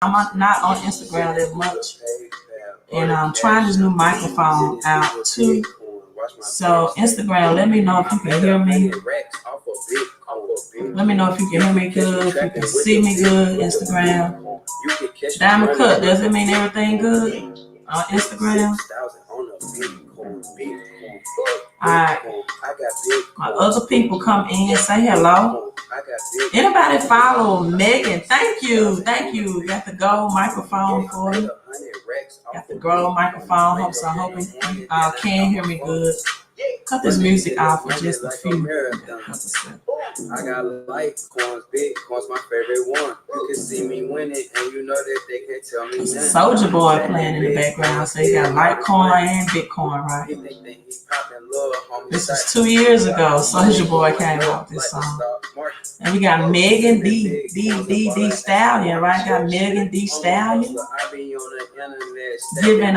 not on Instagram that much. And I'm trying this new microphone out too. So Instagram, let me know if you can hear me. Let me know if you can hear me good, if you can see me good. Instagram. Diamond cut, does it mean everything good on Instagram? Alright. My other people come in, say hello. Anybody follow Megan? Thank you. Thank you. Got the gold microphone for me. Got the gold microphone. I hope you can hear me good. Cut this music off for just a few. I got Litecoins, Bitcoin's my favorite one. You can see me winning, and you know that they can't tell me nothing. Soldier Boy playing in the background, so you got Litecoin and Bitcoin, right? This is 2 years ago. Soldier Boy came out with this song. And we got Megan D Stallion, right? Got Megan D Stallion giving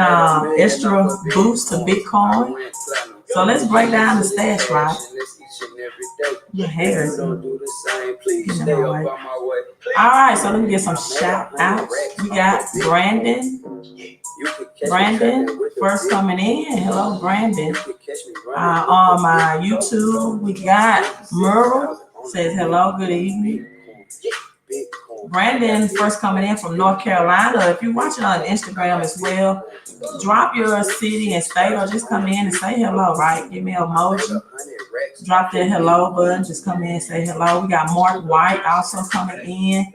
extra boost to Bitcoin. So let's break down the stats, right? Your hair is all right, so let me get some shout outs. We got Brandon. Brandon, first coming in. Hello, Brandon. On my YouTube, we got Merle. Says hello, good evening. Brandon, first coming in from North Carolina. If you're watching on Instagram as well, drop your city and state or just come in and say hello, right? Give me an emoji. Drop that hello button. Just come in and say hello. We got Mark White also coming in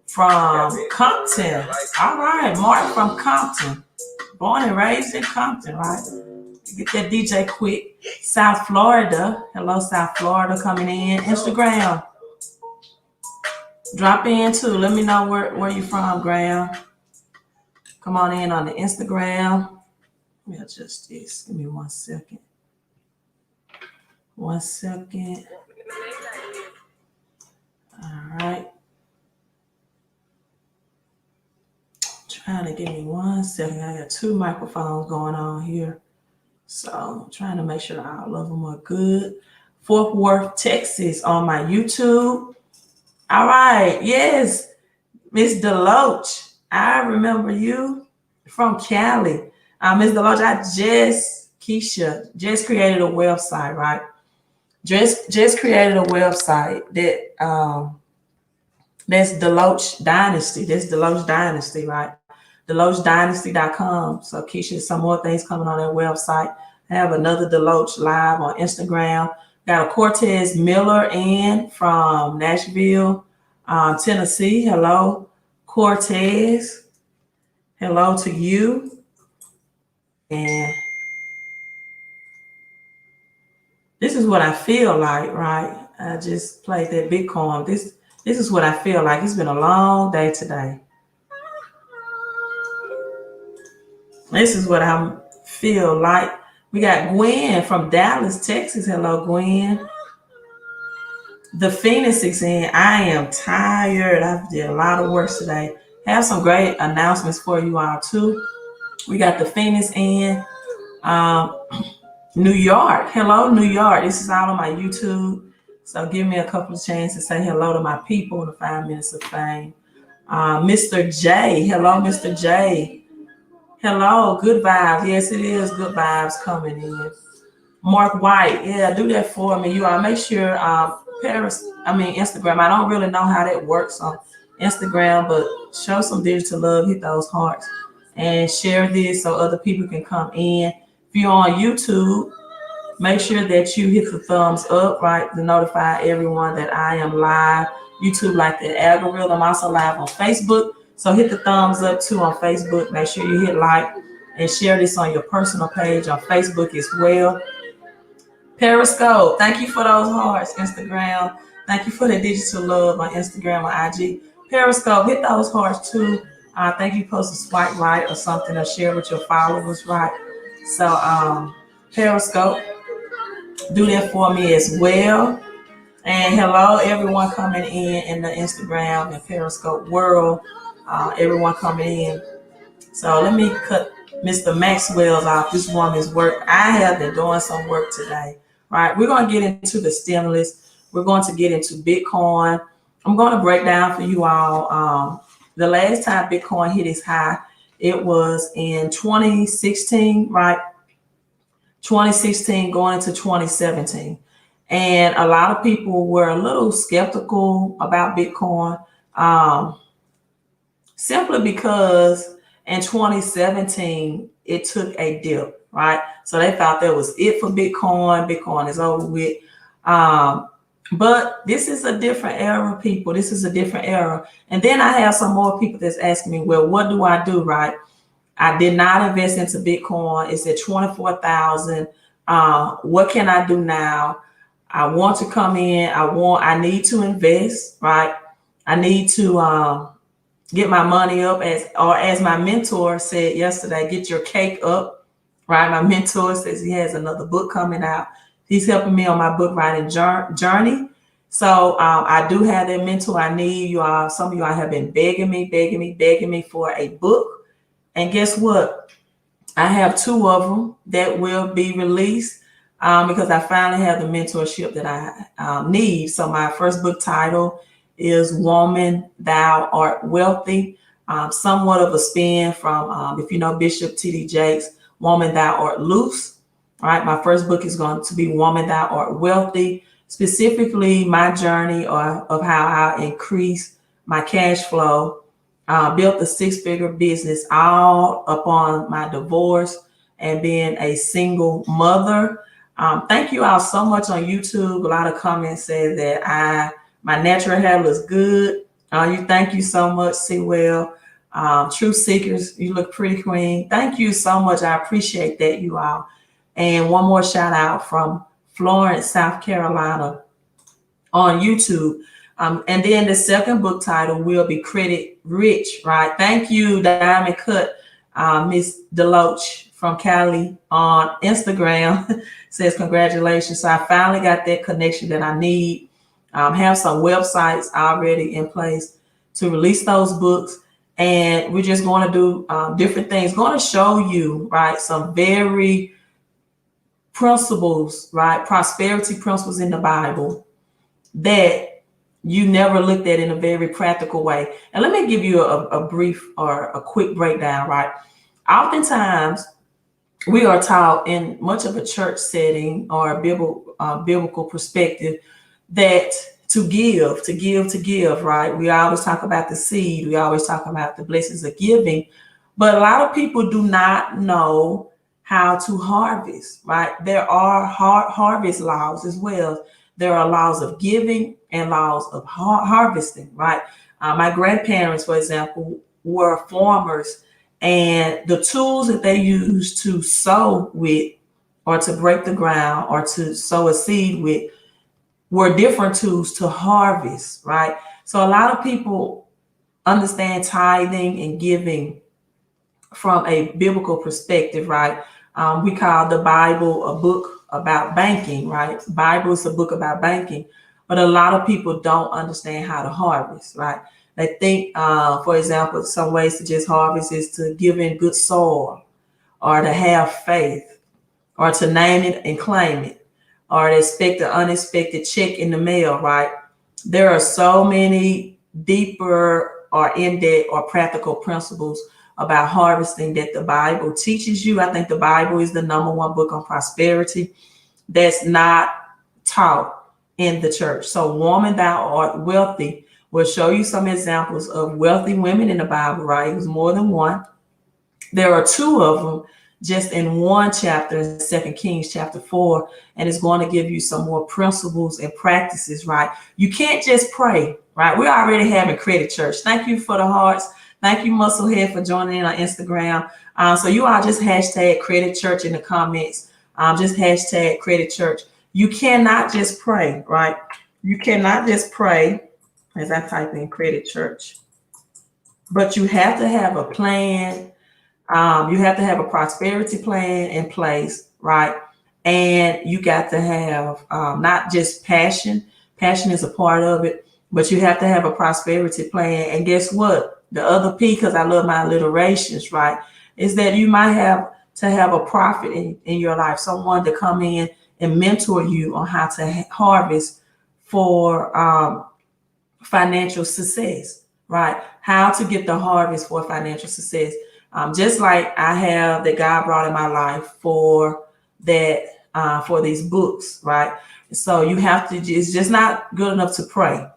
from Compton. All right, Mark from Compton. Born and raised in Compton, right? Get that DJ quick. South Florida. Hello, South Florida coming in. Instagram. Drop in too. Let me know where you're from, Graham. Come on in on the Instagram. Let me adjust this. Give me 1 second. 1 second. All right. Trying to give me 1 second. I got 2 microphones going on here. So I'm trying to make sure all of them are good. Fort Worth, Texas on my YouTube. All right. Yes. Miss Deloach. I remember you from Cali. Miss Deloach, Keisha just created a website, right? Just created a website that that's Deloach Dynasty. That's Deloach Dynasty, right? DeloachDynasty.com. So Keisha, some more things coming on that website. I have another Deloach live on Instagram. Got a Cortez Miller in from Nashville, Tennessee. Hello, Cortez. Hello to you. And this is what I feel like, right? I just played that Bitcoin. This is what I feel like. It's been a long day today. This is what I feel like. We got Gwen from Dallas, Texas. Hello, Gwen. The Phoenix is in. I am tired. I did a lot of work today. Have some great announcements for you all too. We got the Phoenix in. New York. Hello, New York. This is all on my YouTube. So give me a couple of chances to say hello to my people in the 5 minutes of fame. Mr. J. Hello, Mr. J. Hello, good vibes. Yes, it is good vibes coming in. Mark White. Yeah, do that for me. You all make sure Instagram. I don't really know how that works on Instagram, but show some digital love, hit those hearts, and share this so other people can come in. If you're on YouTube, make sure that you hit the thumbs up, right, to notify everyone that I am live. YouTube like the algorithm. I'm also live on Facebook. So hit the thumbs up too on Facebook. Make sure you hit like and share this on your personal page on Facebook as well. Periscope, thank you for those hearts. Instagram, thank you for the digital love on Instagram or IG. Periscope, hit those hearts too. Thank you. Post a swipe right or something or share with your followers, right? So Periscope, do that for me as well. And hello, everyone coming in the Instagram and Periscope world. Everyone coming in. So let me cut Mr. Maxwell's off. This woman's work. I have been doing some work today. Right. We're going to get into the stimulus. We're going to get into Bitcoin. I'm going to break down for you all The last time Bitcoin hit its high, it was in 2016, right? 2016 going into 2017. And a lot of people were a little skeptical about Bitcoin, simply because in 2017, it took a dip, right? So they thought that was it for Bitcoin. Bitcoin is over with. But this is a different era, people. This is a different era. And then I have some more people that's asking me, well, what do I do, right? I did not invest into Bitcoin. It's at 24,000. What can I do now? I want to come in. I need to invest, right? I need to get my money up, as my mentor said yesterday, get your cake up, right? My mentor says he has another book coming out. He's helping me on my book writing journey. So I do have that mentor I need. You all, some of you all have been begging me for a book. And guess what? I have 2 of them that will be released because I finally have the mentorship that I need. So my first book title is Woman, Thou Art Wealthy. Somewhat of a spin from, if you know Bishop T.D. Jakes, Woman, Thou Art Loose. All right, my first book is going to be Woman, Thou Art Wealthy, specifically my journey of how I increase my cash flow, built a 6-figure business all upon my divorce and being a single mother. Thank you all so much on YouTube. A lot of comments say that my natural hair looks good. Thank you so much, Sewell. Truth Seekers, you look pretty, queen. Thank you so much. I appreciate that, you all. And one more shout out from Florence, South Carolina on YouTube. And then the second book title will be Credit Rich, right? Thank you, Diamond Cut. Miss Deloach from Cali on Instagram says congratulations. So I finally got that connection that I need. Have some websites already in place to release those books. And we're just going to do different things. Going to show you, right, some very principles, right, prosperity principles in the Bible that you never looked at in a very practical way. And let me give you a brief or a quick breakdown, right? Oftentimes, we are taught in much of a church setting or a biblical perspective that to give, right? We always talk about the seed. We always talk about the blessings of giving. But a lot of people do not know how to harvest, right? There are harvest laws as well. There are laws of giving and laws of harvesting, right? My grandparents, for example, were farmers, and the tools that they used to sow with or to break the ground or to sow a seed with were different tools to harvest, right? So a lot of people understand tithing and giving from a biblical perspective, right? We call the Bible a book about banking, right? Bible is a book about banking, but a lot of people don't understand how to harvest, right? They think, for example, some ways to just harvest is to give in good soil or to have faith or to name it and claim it or to expect an unexpected check in the mail, right? There are so many deeper or in-depth or practical principles about harvesting that the Bible teaches you. I think the Bible is the #1 book on prosperity that's not taught in the church. So Woman, Thou Art Wealthy will show you some examples of wealthy women in the Bible, right? It was more than one. There are 2 of them just in one chapter in 2 Kings chapter 4, and it's going to give you some more principles and practices, right? You can't just pray, right? We're already having Credit Church. Thank you for the hearts. Thank you, Musclehead, for joining in on Instagram. So you all just hashtag Credit Church in the comments. Just hashtag Credit Church. You cannot just pray, right? You cannot just pray as I type in Credit Church. But you have to have a plan. You have to have a prosperity plan in place, right? And you got to have not just passion. Passion is a part of it, but you have to have a prosperity plan. And guess what? The other P, because I love my alliterations, right, is that you might have to have a prophet in your life, someone to come in and mentor you on how to harvest for financial success, right? How to get the harvest for financial success. Just like I have that God brought in my life for that, for these books, right? So you have to, it's just not good enough to pray,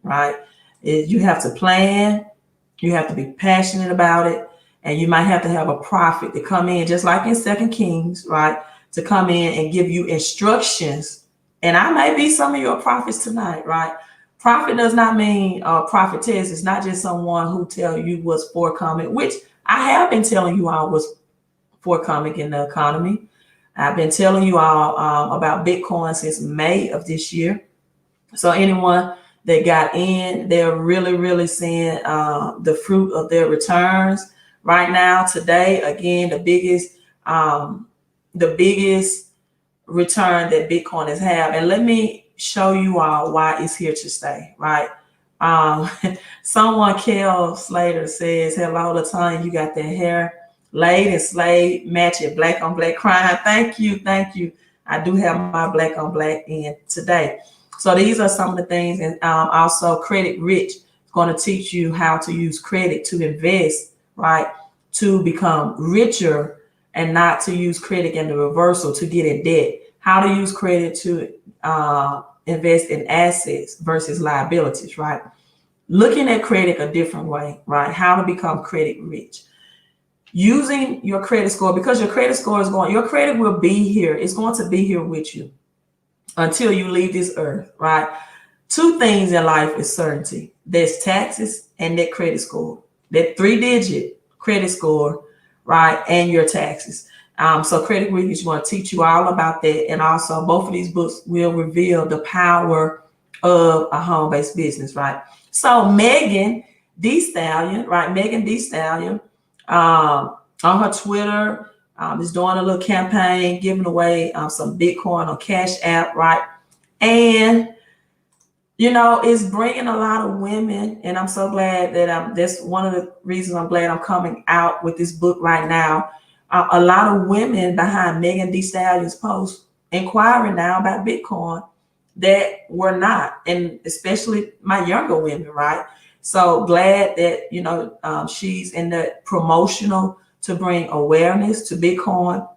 right? You have to plan, you have to be passionate about it, and you might have to have a prophet to come in, just like in Second Kings, right? To come in and give you instructions. And I may be some of your prophets tonight, right? Prophet does not mean prophetess. It's not just someone who tell you what's forthcoming, which I have been telling you all what's forthcoming in the economy. I've been telling you all about Bitcoin since May of this year. So anyone that got in, they're really, really seeing the fruit of their returns right now. Today, again, the biggest return that Bitcoin has had. And let me show you all why it's here to stay, right? Someone, Kel Slater, says, hello, Latonya, you got that hair laid and slayed, match it, black on black crime. Thank you, thank you. I do have my black on black in today. So these are some of the things. And also Credit Rich is going to teach you how to use credit to invest, right? To become richer, and not to use credit in the reversal to get in debt. How to use credit to invest in assets versus liabilities, right? Looking at credit a different way, right? How to become credit rich. Using your credit score, because your credit score is your credit will be here. It's going to be here with you until you leave this earth, right? Two things in life is certainty. There's taxes and that credit score, that 3-digit credit score, right? And your taxes. So Credit Rich is going to teach you all about that. And also both of these books will reveal the power of a home-based business, right? So Megan Thee Stallion, right? Megan Thee Stallion on her Twitter is doing a little campaign, giving away some Bitcoin on Cash App, right? And you know, it's bringing a lot of women, and I'm so glad that that's one of the reasons I'm glad I'm coming out with this book right now. A lot of women behind Megan Thee Stallion's post inquiring now about Bitcoin that were not, and especially my younger women, right? So glad that, you know, she's in the promotional to bring awareness to Bitcoin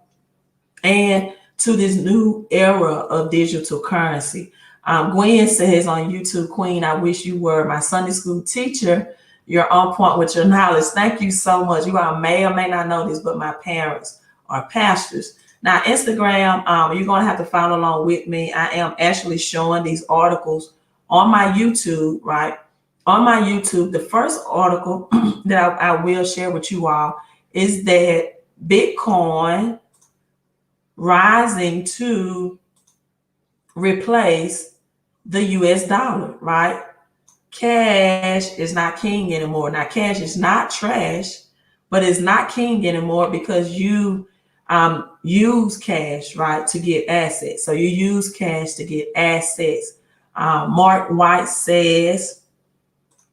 and to this new era of digital currency. Gwen says on YouTube, Queen, I wish you were my Sunday school teacher. You're on point with your knowledge. Thank you so much. You all may or may not know this, but my parents are pastors. Now, Instagram, you're going to have to follow along with me. I am actually showing these articles on my YouTube, right? On my YouTube, the first article that I will share with you all is that Bitcoin rising to replace the US dollar, right? Cash is not king anymore. Now, cash is not trash, but it's not king anymore because you use cash, right, to get assets. So you use cash to get assets. Mark White says,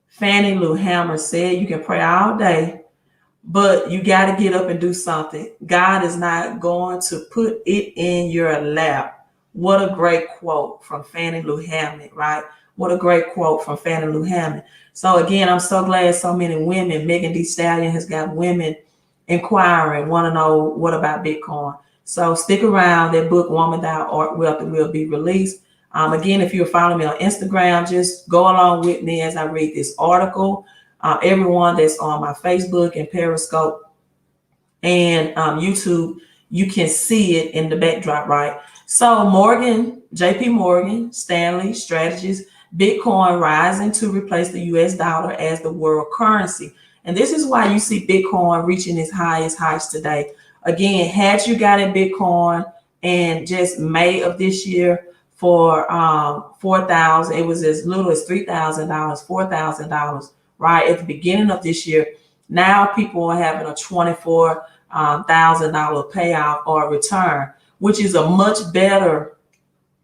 Fannie Lou Hammer said, you can pray all day, but you got to get up and do something. God is not going to put it in your lap. What a great quote from Fannie Lou Hammond, right? What a great quote from Fannie Lou Hammond. So again, I'm so glad so many women, Megan Thee Stallion has got women inquiring, want to know what about Bitcoin. So stick around. That book, Woman Thou Art Wealthy, will be released. Again, if you're following me on Instagram, just go along with me as I read this article. Everyone that's on my Facebook and Periscope and YouTube, you can see it in the backdrop, right? So JP Morgan, Stanley Strategies, Bitcoin rising to replace the US dollar as the world currency. And this is why you see Bitcoin reaching its highest heights today. Again, had you got a Bitcoin in just May of this year for $4,000, it was as little as $3,000, $4,000, right? At the beginning of this year, now people are having a $24,000 payout or return, which is a much better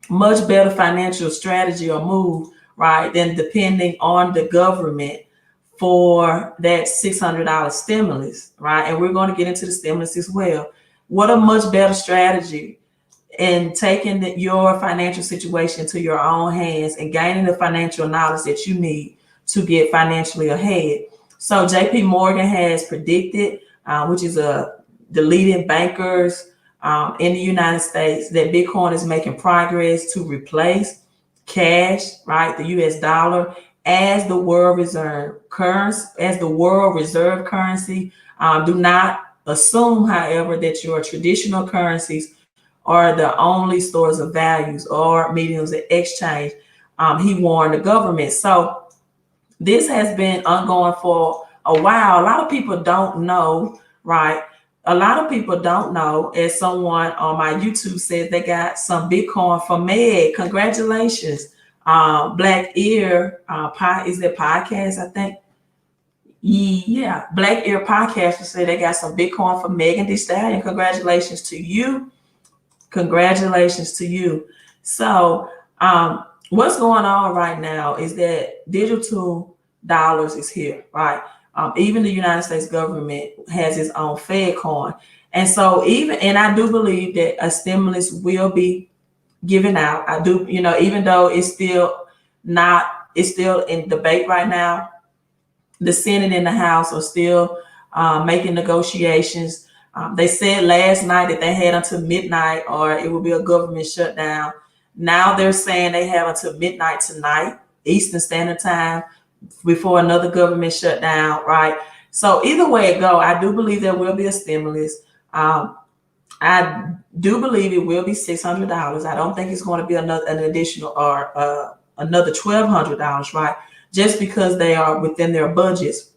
financial strategy or move, right, than depending on the government for that $600 stimulus, right? And we're going to get into the stimulus as well. What a much better strategy in taking your financial situation to your own hands and gaining the financial knowledge that you need to get financially ahead. So JP Morgan has predicted, which is the leading bankers in the United States, that Bitcoin is making progress to replace cash, right, the US dollar, as the world reserve currency. Do not assume, however, that your traditional currencies are the only stores of values or mediums of exchange. He warned the government. So this has been ongoing for a while. A lot of people don't know, right? A lot of people don't know, as someone on my YouTube said, they got some Bitcoin from Meg. Congratulations. Black Ear is that podcast, I think. Yeah, Black Ear Podcast say they got some Bitcoin from Megan Thee Stallion. Congratulations to you. Congratulations to you. So what's going on right now is that digital dollars is here, right? Even the United States government has its own Fed coin. And so and I do believe that a stimulus will be given out. I do, even though it's still in debate right now. The Senate and the House are still making negotiations. They said last night that they had until midnight or it will be a government shutdown. Now they're saying they have until midnight tonight, Eastern Standard Time, before another government shutdown, right? So either way it go, I do believe there will be a stimulus. I do believe it will be $600. I don't think it's going to be an additional or another $1,200, right? Just because they are within their budgets.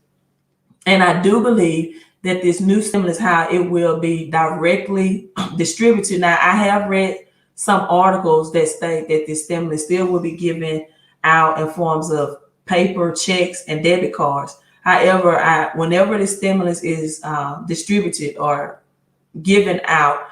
And I do believe that this new stimulus, how it will be directly distributed. Now, I have read some articles that state that this stimulus still will be given out in forms of paper, checks, and debit cards. However, whenever the stimulus is distributed or given out,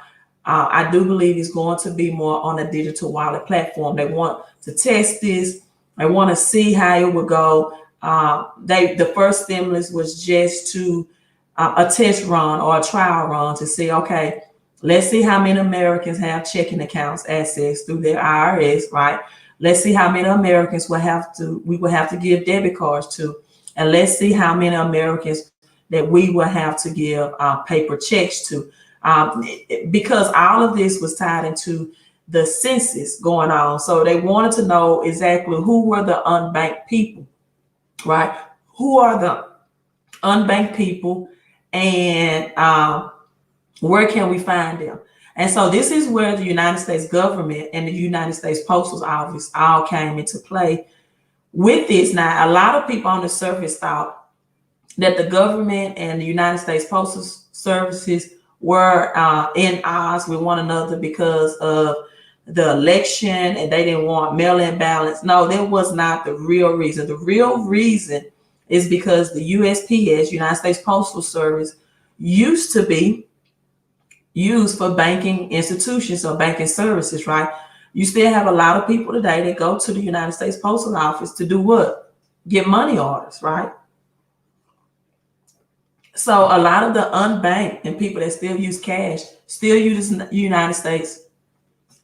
I do believe it's going to be more on a digital wallet platform. They want to test this. I want to see how it would go. The first stimulus was just to a test run or a trial run to see, okay, let's see how many Americans have checking accounts accessed through their IRS, right? Let's see how many Americans we will have to give debit cards to, and let's see how many Americans that we will have to give paper checks to, because all of this was tied into the census going on. So they wanted to know exactly who were the unbanked people, right? Who are the unbanked people, and where can we find them? And so this is where the United States government and the United States Postal Office all came into play with this. Now, a lot of people on the surface thought that the government and the United States Postal Services were in odds with one another because of the election, and they didn't want mail-in ballots. No, that was not the real reason. The real reason is because the USPS, United States Postal Service, used to be used for banking institutions or banking services, right? You still have a lot of people today that go to the United States Postal Office to do what? Get money orders, right? So a lot of the unbanked and people that still use cash still use the United States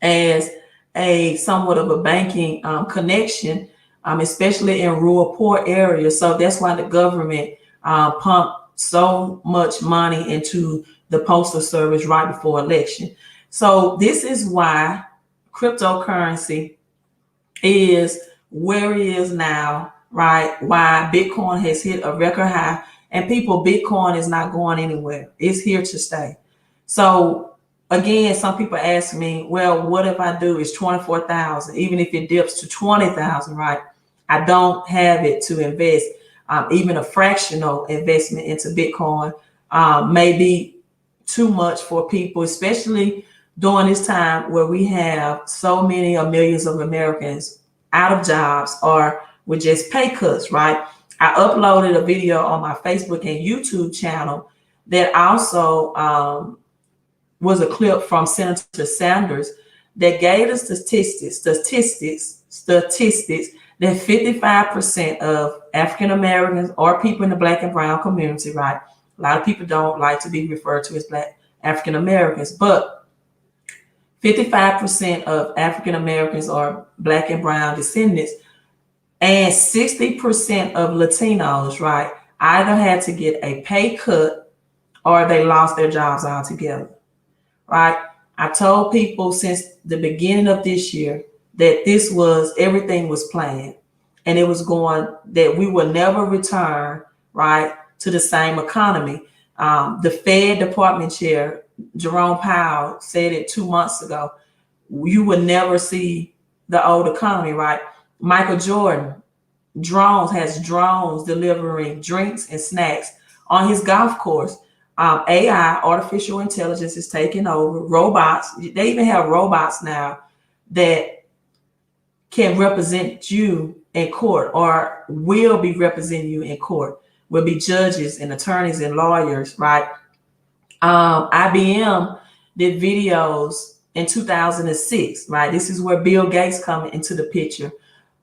as a somewhat of a banking connection, especially in rural, poor areas. So that's why the government pumped so much money into the Postal Service right before election. So this is why cryptocurrency is where it is now, right? Why Bitcoin has hit a record high, and Bitcoin is not going anywhere. It's here to stay. So again, some people ask me, well, what if I do is 24,000, even if it dips to 20,000, right? I don't have it to invest. Even a fractional investment into Bitcoin may be too much for people, especially during this time where we have so many or millions of Americans out of jobs or with just pay cuts, right? I uploaded a video on my Facebook and YouTube channel that also was a clip from Senator Sanders that gave us statistics that 55% of African Americans or people in the Black and brown community, right? A lot of people don't like to be referred to as Black African Americans, but 55% of African Americans or Black and brown descendants And 60% of Latinos, right, either had to get a pay cut or they lost their jobs altogether, right? I told people since the beginning of this year that everything was planned and it was going, that we will never return, right, to the same economy. The Fed Department Chair, Jerome Powell, said it 2 months ago. You will never see the old economy, right? Michael Jordan, has drones delivering drinks and snacks on his golf course. AI, artificial intelligence, is taking over. Robots, they even have robots now that can represent you in court or will be representing you in court, will be judges and attorneys and lawyers, right? IBM did videos in 2006, right? This is where Bill Gates come into the picture,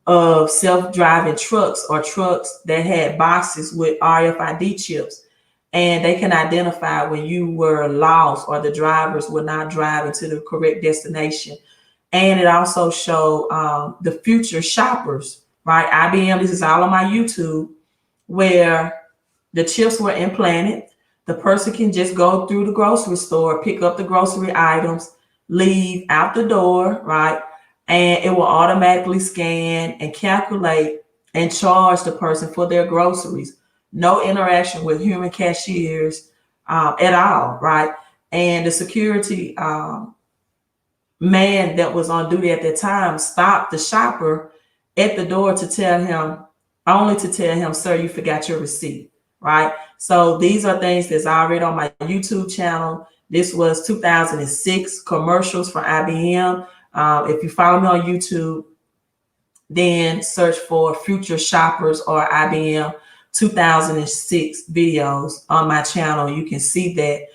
of self-driving trucks or trucks that had boxes with RFID chips. And they can identify when you were lost or the drivers were not driving to the correct destination. And it also showed the future shoppers, right? IBM, this is all on my YouTube, where the chips were implanted. The person can just go through the grocery store, pick up the grocery items, leave out the door, right? And it will automatically scan and calculate and charge the person for their groceries. No interaction with human cashiers at all, right? And the security man that was on duty at that time stopped the shopper at the door to tell him, sir, you forgot your receipt, right? So these are things that's already on my YouTube channel. This was 2006 commercials for IBM. If you follow me on YouTube, then search for Future Shoppers or IBM 2006 videos on my channel. You can see that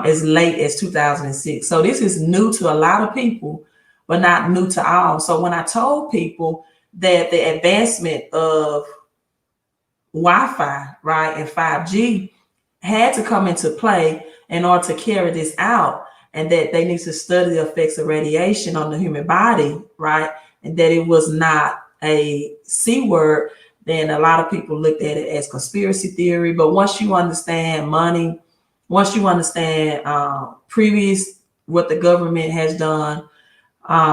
as late as 2006. So this is new to a lot of people, but not new to all. So when I told people that the advancement of Wi-Fi, right, and 5G had to come into play in order to carry this out, and that they need to study the effects of radiation on the human body, right, and that it was not a C word, then a lot of people looked at it as conspiracy theory. But once you understand money, once you understand previous what the government has done,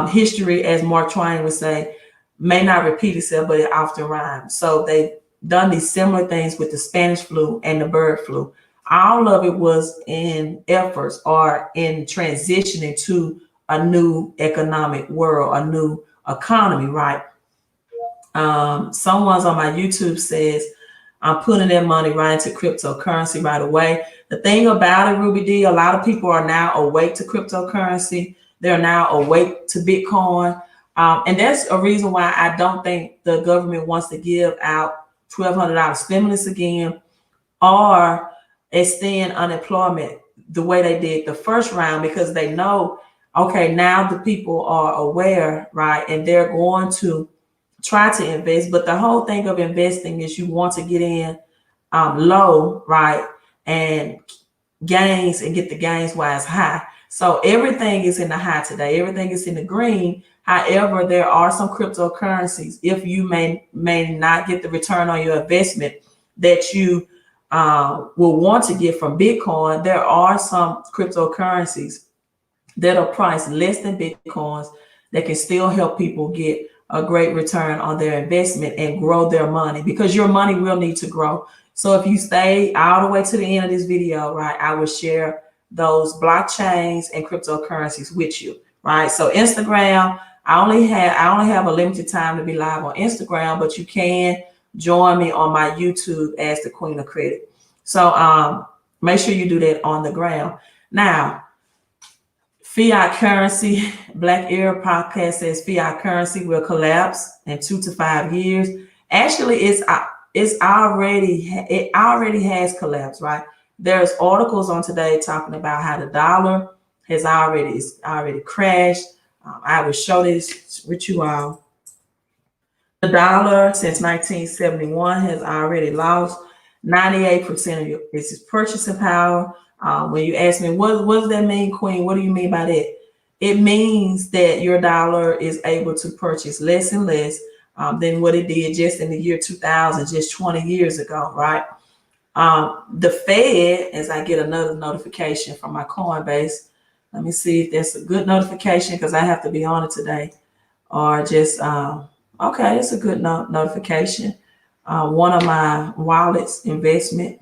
history, as Mark Twain would say, may not repeat itself, but it often rhymes. So they've done these similar things with the Spanish flu and the bird flu. All of it was in efforts or in transitioning to a new economic world, a new economy, right? Someone's on my YouTube says, I'm putting their money right into cryptocurrency right away. The thing about it, Ruby D, a lot of people are now awake to cryptocurrency. They're now awake to Bitcoin. And that's a reason why I don't think the government wants to give out $1,200 stimulus again or extend unemployment the way they did the first round, because they know, okay, now the people are aware, right? And they're going to try to invest. But the whole thing of investing is you want to get in low, right? And gains and get the gains wise high. So everything is in the high today. Everything is in the green. However, there are some cryptocurrencies, if you may not get the return on your investment that you will want to get from Bitcoin, there are some cryptocurrencies that are priced less than Bitcoins that can still help people get a great return on their investment and grow their money, because your money will need to grow. So if you stay all the way to the end of this video, right, I will share those blockchains and cryptocurrencies with you, right? So Instagram, I only have a limited time to be live on Instagram, but you can join me on my YouTube as the Queen of Credit. So make sure you do that on the ground. Now, fiat currency, Black Air Podcast says fiat currency will collapse in 2 to 5 years. Actually, it already has collapsed, right? There's articles on today talking about how the dollar has already crashed. I will show this with you all. The dollar since 1971 has already lost 98% of its purchasing power. When you ask me, what does that mean, Queen? What do you mean by that? It means that your dollar is able to purchase less and less. than what it did just in the year 2000, just 20 years ago, right? The Fed, as I get another notification from my Coinbase, let me see if that's a good notification because I have to be on it today, or just, okay, it's a good notification. One of my wallets investment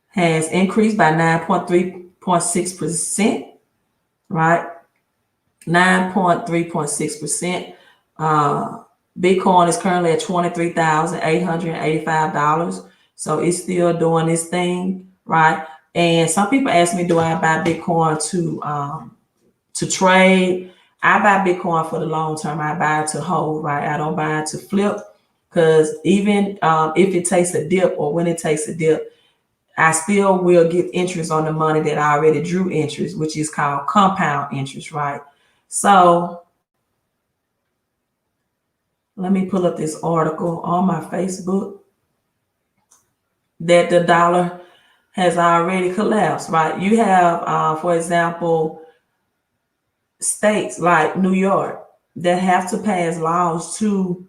has increased by 9.3.6%, right? 9.3.6%. Bitcoin is currently at $23,885. So it's still doing this thing, right? And some people ask me, do I buy Bitcoin to trade? I buy Bitcoin for the long term. I buy it to hold, right? I don't buy it to flip, because even if it takes a dip, or when it takes a dip, I still will get interest on the money that I already drew interest, which is called compound interest, right? So let me pull up this article on my Facebook that the dollar has already collapsed, right? You have, for example, states like New York that have to pass laws to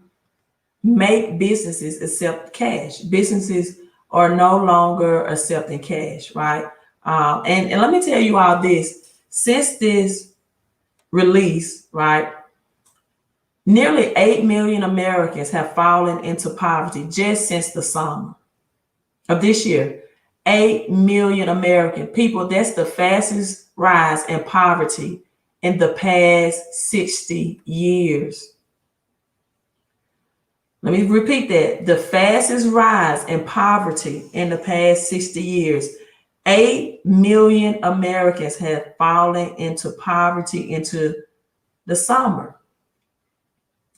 make businesses accept cash. Businesses are no longer accepting cash, right? And let me tell you all this. Since this release, right, nearly 8 million Americans have fallen into poverty just since the summer of this year. 8 million American people. That's the fastest rise in poverty in the past 60 years. Let me repeat that. The fastest rise in poverty in the past 60 years. 8 million Americans have fallen into poverty into the summer.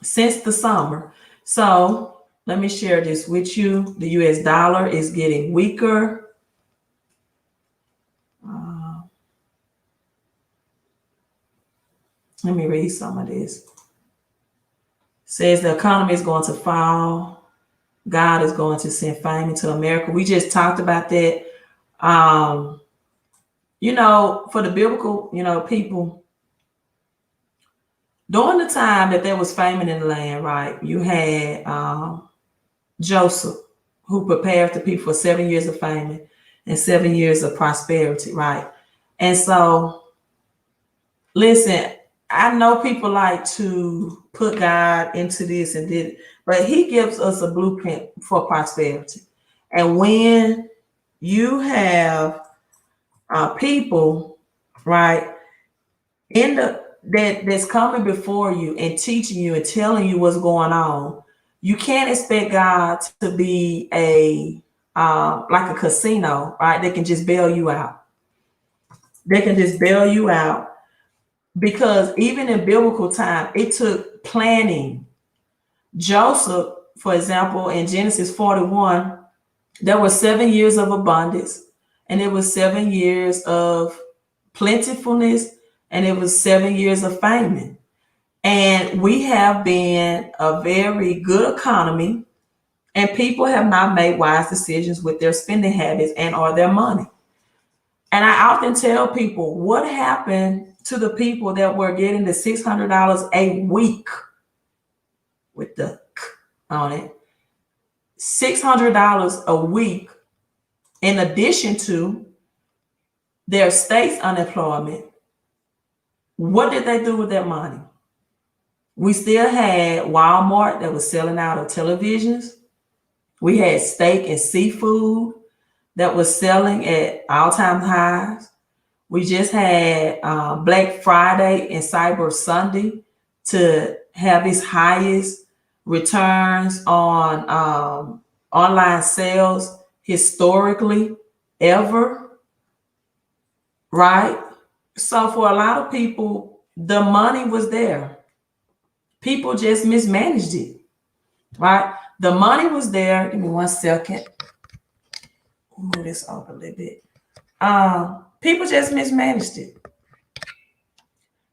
Since the summer. So let me share this with you. The US dollar is getting weaker. Let me read some of this. Says the economy is going to fall. God is going to send famine to America. We just talked about that. For the biblical, people, during the time that there was famine in the land, right, you had Joseph, who prepared the people for 7 years of famine and 7 years of prosperity, right? And so, listen, I know people like to put God into this and did, but he gives us a blueprint for prosperity. And when you have people, right, that's coming before you and teaching you and telling you what's going on, you can't expect God to be like a casino, right? They can just bail you out. They can just bail you out. Because even in biblical time, it took planning. Joseph, for example, in Genesis 41, there were 7 years of abundance, and it was 7 years of plentifulness, and it was 7 years of famine. And we have been a very good economy, and people have not made wise decisions with their spending habits and or their money. And I often tell people, what happened to the people that were getting the $600 a week with the on it? $600 a week in addition to their state's unemployment. What did they do with that money? We still had Walmart that was selling out of televisions. We had steak and seafood that was selling at all-time highs. We just had Black Friday and Cyber Sunday to have its highest returns on online sales historically ever, right? So for a lot of people, the money was there. People just mismanaged it, right? The money was there. Give me 1 second. Move this up a little bit. People just mismanaged it.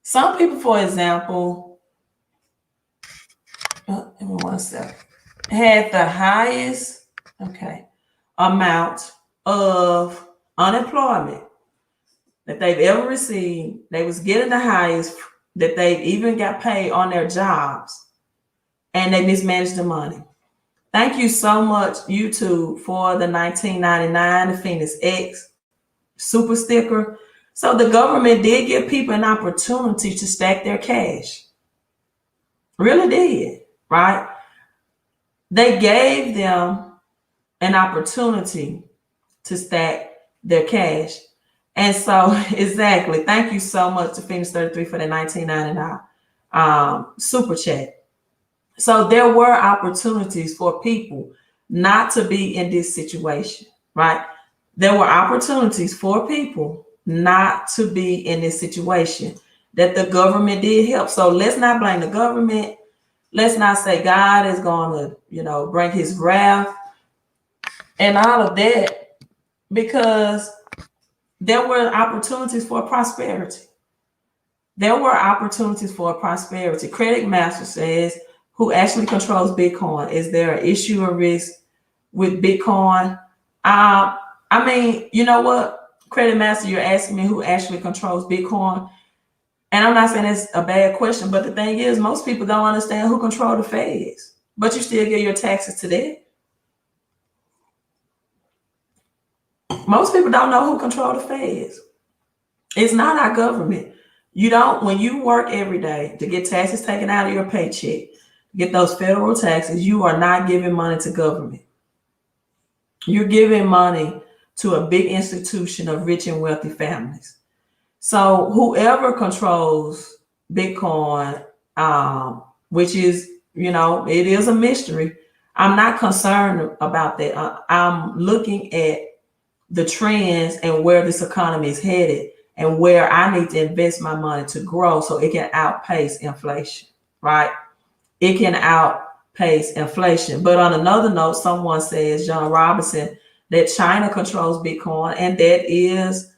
Some people, for example, give me 1 second, had the highest, amount of unemployment that they've ever received. They was getting the highest that they even got paid on their jobs and they mismanaged the money. Thank you so much, YouTube, for the $19.99, the Phoenix X super sticker. So the government did give people an opportunity to stack their cash. Really did, right? They gave them an opportunity to stack their cash. And so, exactly. Thank you so much to Phoenix 33 for the $19.99 super chat. So there were opportunities for people not to be in this situation, right? There were opportunities for people not to be in this situation that the government did help. So let's not blame the government. Let's not say God is going to, bring his wrath and all of that, because there were opportunities for prosperity. There were opportunities for prosperity. Credit Master says, who actually controls Bitcoin? Is there an issue or risk with Bitcoin? I mean, you know what? Credit Master, you're asking me who actually controls Bitcoin. And I'm not saying it's a bad question, but the thing is, most people don't understand who control the feds, but you still give your taxes to that. Most people don't know who control the feds. It's not our government. You don't, when you work every day to get taxes taken out of your paycheck, get those federal taxes, you are not giving money to government. You're giving money to a big institution of rich and wealthy families. So whoever controls Bitcoin, which is, it is a mystery. I'm not concerned about that. I'm looking at the trends and where this economy is headed and where I need to invest my money to grow so it can outpace inflation, right? It can outpace inflation. But on another note, someone says, John Robinson, that China controls Bitcoin, and that is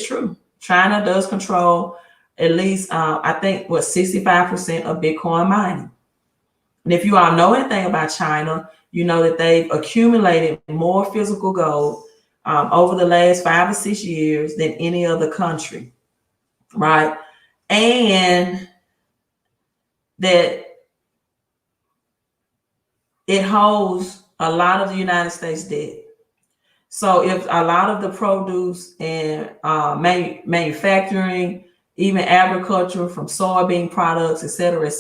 true. China does control at least, I think, 65% of Bitcoin mining. And if you all know anything about China, you know that they've accumulated more physical gold over the last 5 or 6 years than any other country, right? And that it holds a lot of the United States debt. So if a lot of the produce and manufacturing, even agriculture from soybean products, et cetera,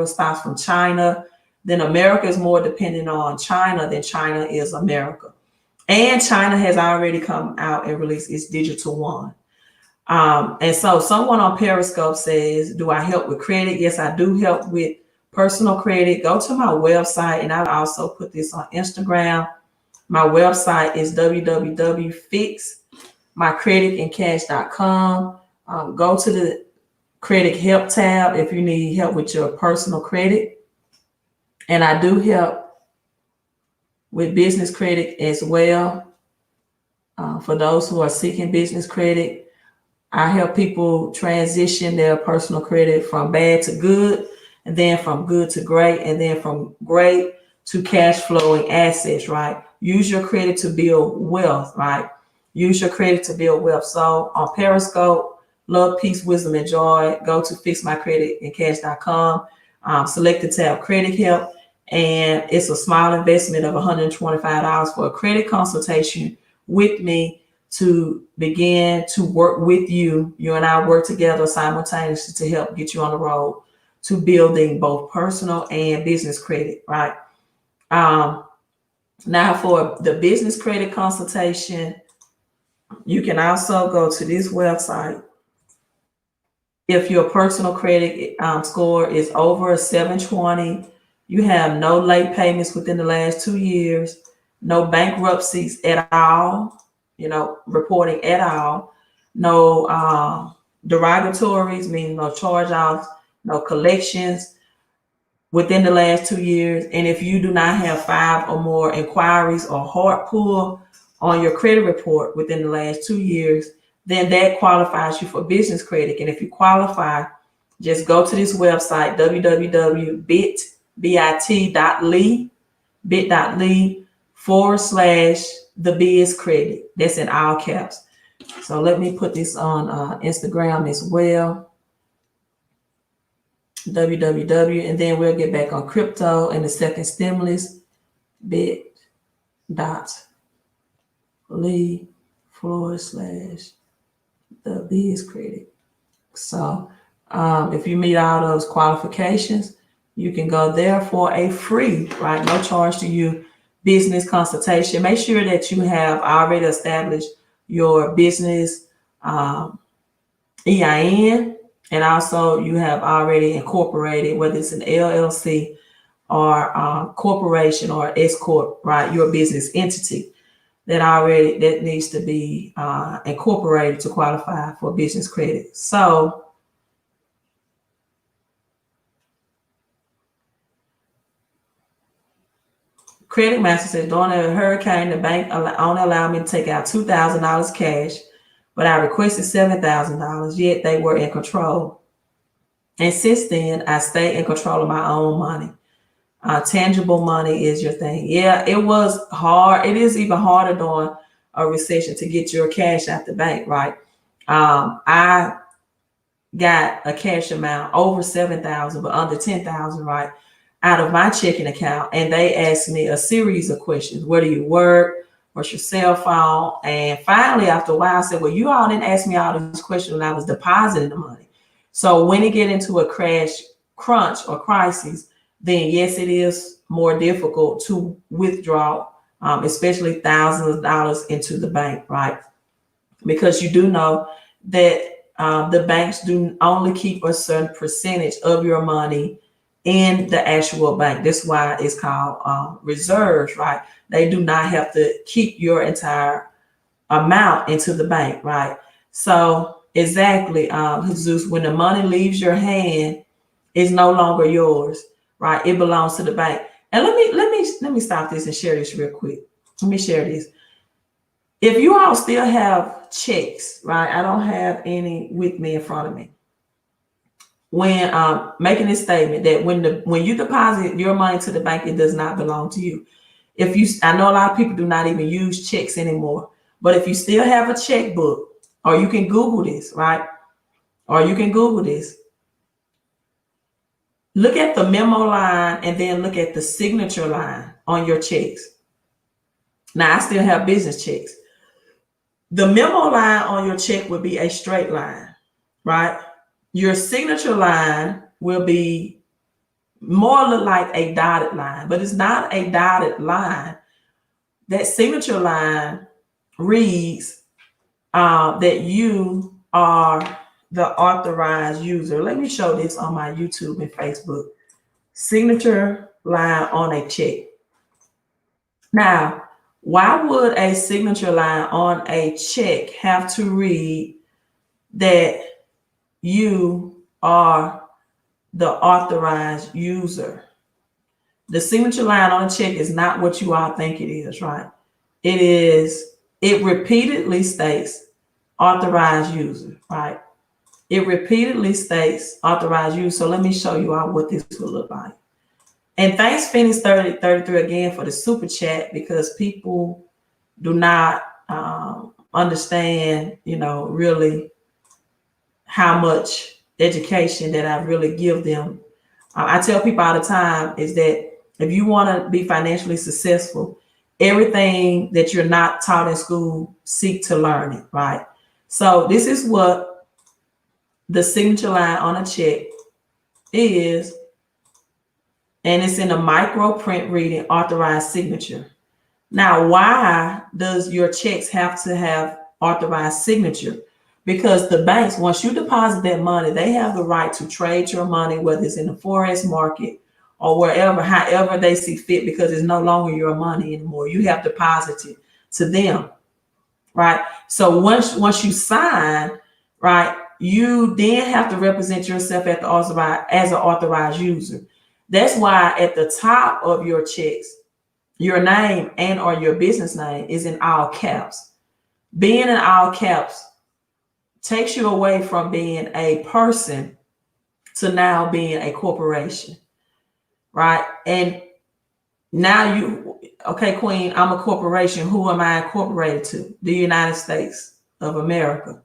starts from China, then America is more dependent on China than China is America. And China has already come out and released its digital yuan. And so someone on Periscope says, do I help with credit? Yes, I do help with personal credit. Go to my website, and I'll also put this on Instagram. My website is www.fixmycreditandcash.com. Go to the credit help tab if you need help with your personal credit. And I do help with business credit as well. For those who are seeking business credit, I help people transition their personal credit from bad to good, and then from good to great, and then from great to cash flowing assets, right? Use your credit to build wealth, right? Use your credit to build wealth. So on Periscope, love, peace, wisdom, and joy, go to fixmycreditandcash.com, select the tab credit help, and it's a small investment of $125 for a credit consultation with me to begin to work with you. You and I work together simultaneously to help get you on the road to building both personal and business credit, right? Now for the business credit consultation, you can also go to this website. If your personal credit score is over 720, you have no late payments within the last 2 years, no bankruptcies at all, reporting at all, no derogatories, meaning no charge-offs, no collections within the last 2 years. And if you do not have 5 or more inquiries or hard pull on your credit report within the last 2 years, then that qualifies you for business credit. And if you qualify, just go to this website, bit.ly/the biz credit. That's in all caps. So let me put this on Instagram as well. www, and then we'll get back on crypto and the second stimulus, bit.ly/the biz critic. So if you meet all those qualifications, you can go there for a free, right, no charge to you, business consultation. Make sure that you have already established your business EIN, and also you have already incorporated, whether it's an LLC or corporation or S corp, right, your business entity that needs to be incorporated to qualify for business credit. So Credit Master says, during a hurricane, the bank only allowed me to take out $2,000 cash, but I requested $7,000, yet they were in control. And since then, I stay in control of my own money. Tangible money is your thing. Yeah, it was hard. It is even harder during a recession to get your cash out the bank, right? I got a cash amount over 7,000, but under 10,000, right, out of my checking account. And they asked me a series of questions. Where do you work? What's your cell phone? And finally, after a while, I said, well, you all didn't ask me all these questions when I was depositing the money. So when it get into a crunch or crisis, then yes, it is more difficult to withdraw, especially thousands of dollars into the bank, right? Because you do know that the banks do only keep a certain percentage of your money in the actual bank. That's why it's called reserves, right? They do not have to keep your entire amount into the bank, right? So exactly, Jesus, when the money leaves your hand, it's no longer yours, right? It belongs to the bank. And let me stop this and share this real quick. Let me share this. If you all still have checks, right? I don't have any with me in front of me. When making this statement that when you deposit your money to the bank, it does not belong to you. I know a lot of people do not even use checks anymore, but if you still have a checkbook, or you can Google this, right? Or you can Google this. Look at the memo line and then look at the signature line on your checks. Now, I still have business checks. The memo line on your check would be a straight line, right? Your signature line will be more like a dotted line, but it's not a dotted line. That signature line reads that you are the authorized user. Let me show this on my YouTube and Facebook. Signature line on a check. Now, why would a signature line on a check have to read that you are the authorized user? The signature line on a check is not what you all think it is, right? It repeatedly states authorized user, right? It repeatedly states authorized user. So let me show you all what this will look like. And thanks, Phoenix 3033 again for the super chat, because people do not understand, really how much education that I really give them. I tell people all the time is that if you want to be financially successful, everything that you're not taught in school, seek to learn it, right? So this is what the signature line on a check is, and it's in a micro print reading authorized signature. Now, why does your checks have to have authorized signature? Because the banks, once you deposit that money, they have the right to trade your money, whether it's in the forex market or wherever, however they see fit, because it's no longer your money anymore. You have deposited to them, right? So once you sign, right, you then have to represent yourself as an authorized user. That's why at the top of your checks, your name and or your business name is in all caps. Being in all caps takes you away from being a person to now being a corporation, right? And now okay, Queen, I'm a corporation. Who am I incorporated to? The United States of America.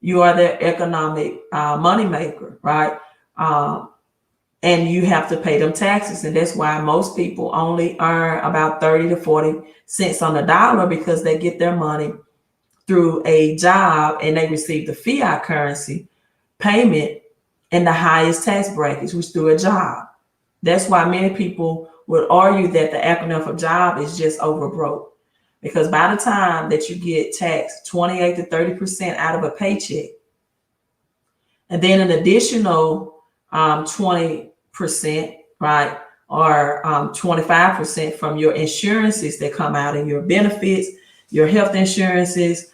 You are their economic moneymaker, right? and you have to pay them taxes. And that's why most people only earn about 30 to 40 cents on the dollar, because they get their money through a job and they receive the fiat currency payment in the highest tax brackets, which through a job. That's why many people would argue that the acronym for job is just over broke, because by the time that you get taxed 28 to 30% out of a paycheck, and then an additional 20%, right, or 25% from your insurances that come out, and your benefits, your health insurances,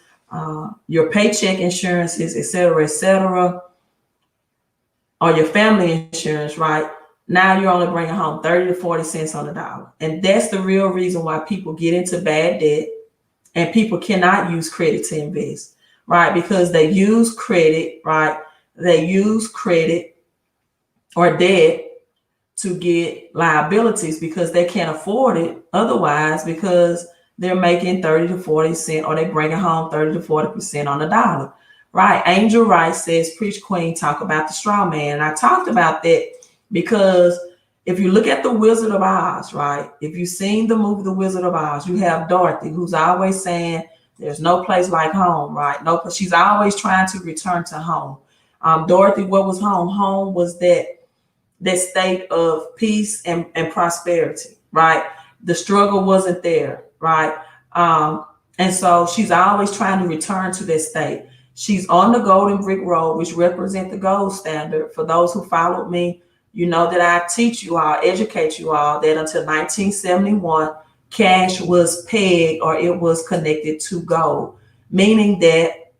your paycheck insurances, et cetera, or your family insurance, right? Now you're only bringing home 30 to 40 cents on the dollar. And that's the real reason why people get into bad debt, and people cannot use credit to invest, right? Because they use credit, right? They use credit or debt to get liabilities because they can't afford it otherwise, because they're making 30 to 40 cents, or they bringing home 30 to 40% on the dollar, right? Angel Rice says, preach queen, talk about the straw man. And I talked about that because if you look at the Wizard of Oz, right? If you've seen the movie The Wizard of Oz, you have Dorothy, who's always saying there's no place like home, right? No, she's always trying to return to home. Dorothy, what was home? Home was that state of peace and prosperity, right? The struggle wasn't there, right? And so she's always trying to return to that state. She's on the golden brick road, which represent the gold standard. For those who followed me, you know that I teach you all, educate you all, that until 1971, cash was pegged, or it was connected to gold, meaning that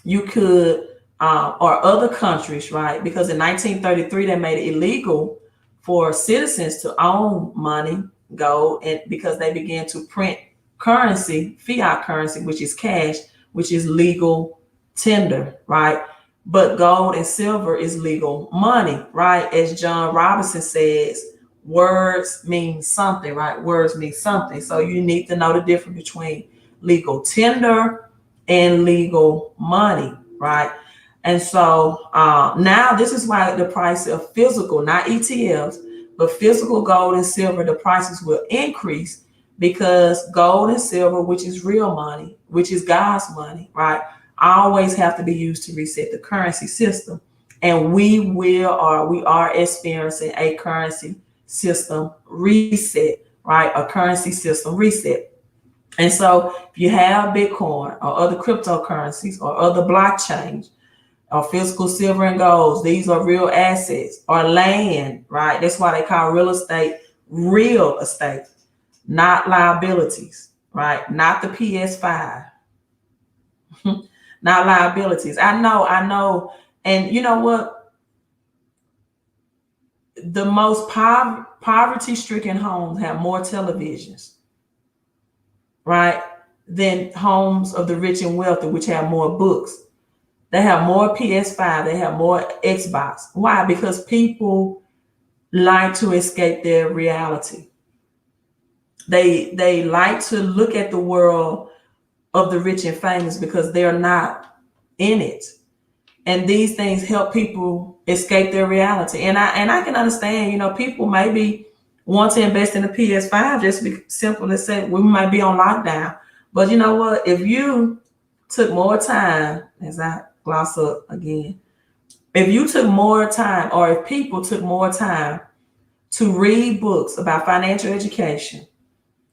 you could, or other countries, right? Because in 1933, they made it illegal for citizens to own money, gold, and because they began to print currency, fiat currency, which is cash, which is legal tender, right? But gold and silver is legal money, right? As John Robinson says, words mean something, right? Words mean something. So you need to know the difference between legal tender and legal money, right? And so now this is why the price of physical, not ETFs, but physical gold and silver, the prices will increase, because gold and silver, which is real money, which is God's money, right, always have to be used to reset the currency system. And we are experiencing a currency system reset, right? A currency system reset. And so if you have Bitcoin or other cryptocurrencies or other blockchains or physical silver and gold, these are real assets, or land, right? That's why they call real estate, not liabilities, right? Not the PS5, not liabilities. I know. And you know what? The most poverty-stricken homes have more televisions, right, than homes of the rich and wealthy, which have more books. They have more PS5, they have more Xbox. Why? Because people like to escape their reality. They like to look at the world of the rich and famous because they're not in it. And these things help people escape their reality. And I can understand, you know, people maybe want to invest in a PS5 just to be simple as say we might be on lockdown. But you know what? If you took more time, as I gloss up again, if you took more time, or if people took more time to read books about financial education,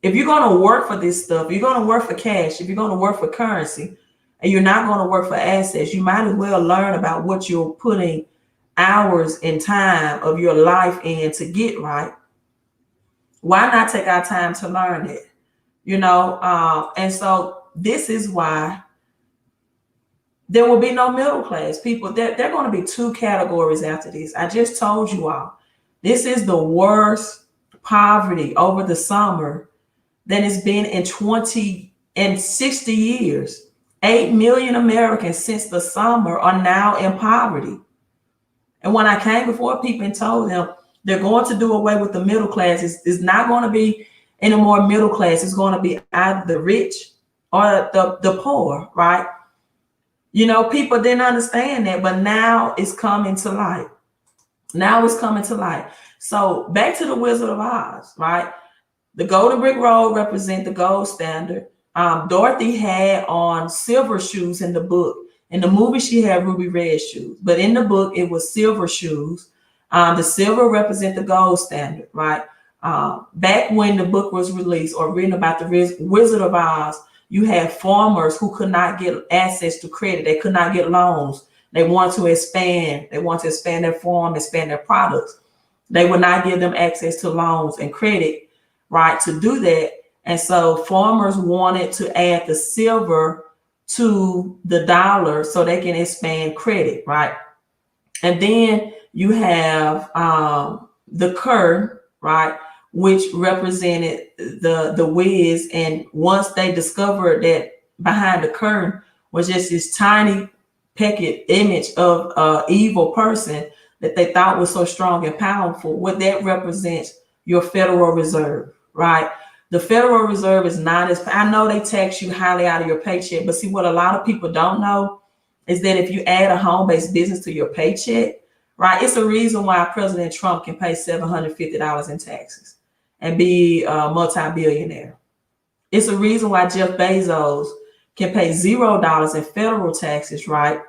if you're going to work for this stuff, you're going to work for cash, if you're going to work for currency, and you're not going to work for assets, you might as well learn about what you're putting hours and time of your life in to get right. Why not take our time to learn it? You know, and so this is why there will be no middle class people. There are going to be two categories after this. I just told you all, this is the worst poverty over the summer than it's been in 20 and 60 years. 8 million Americans since the summer are now in poverty. And when I came before people and told them they're going to do away with the middle class, it's not going to be any more middle class. It's going to be either the rich or the poor, right? You know, people didn't understand that, but now it's coming to light. Now it's coming to light. So back to the Wizard of Oz, right? The golden brick road represent the gold standard. Dorothy had on silver shoes in the book. In the movie, she had ruby red shoes, but in the book, it was silver shoes. The silver represent the gold standard, right? Back when the book was released or written about the Wizard of Oz, you had farmers who could not get access to credit. They could not get loans. They wanted to expand. They wanted to expand their farm, expand their products. They would not give them access to loans and credit, right, to do that. And so farmers wanted to add the silver to the dollar so they can expand credit, right? And then you have the cur, right, which represented the whiz. And once they discovered that behind the curtain was just this tiny pecked image of an evil person that they thought was so strong and powerful, what that represents your Federal Reserve, right? The Federal Reserve is not as, I know they tax you highly out of your paycheck, but see, what a lot of people don't know is that if you add a home-based business to your paycheck, right, it's a reason why President Trump can pay $750 in taxes and be a multi-billionaire. It's a reason why Jeff Bezos can pay $0 in federal taxes, right,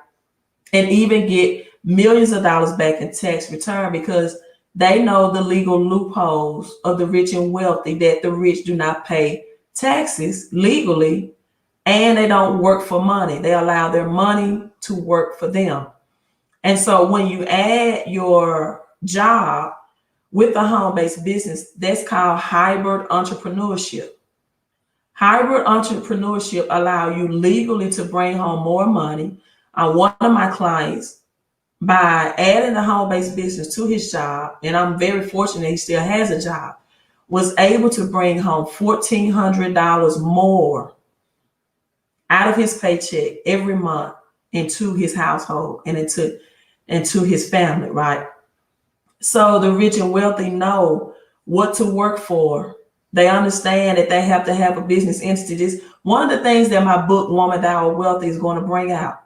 and even get millions of dollars back in tax return, because they know the legal loopholes of the rich and wealthy, that the rich do not pay taxes legally and they don't work for money. They allow their money to work for them. And so when you add your job with a home-based business, that's called hybrid entrepreneurship. Hybrid entrepreneurship allow you legally to bring home more money. One of my clients, by adding a home-based business to his job, and I'm very fortunate he still has a job, was able to bring home $1,400 more out of his paycheck every month into his household and into his family, right? So the rich and wealthy know what to work for. They understand that they have to have a business entity. This one of the things that my book, Woman Thou Art Wealthy, is going to bring out.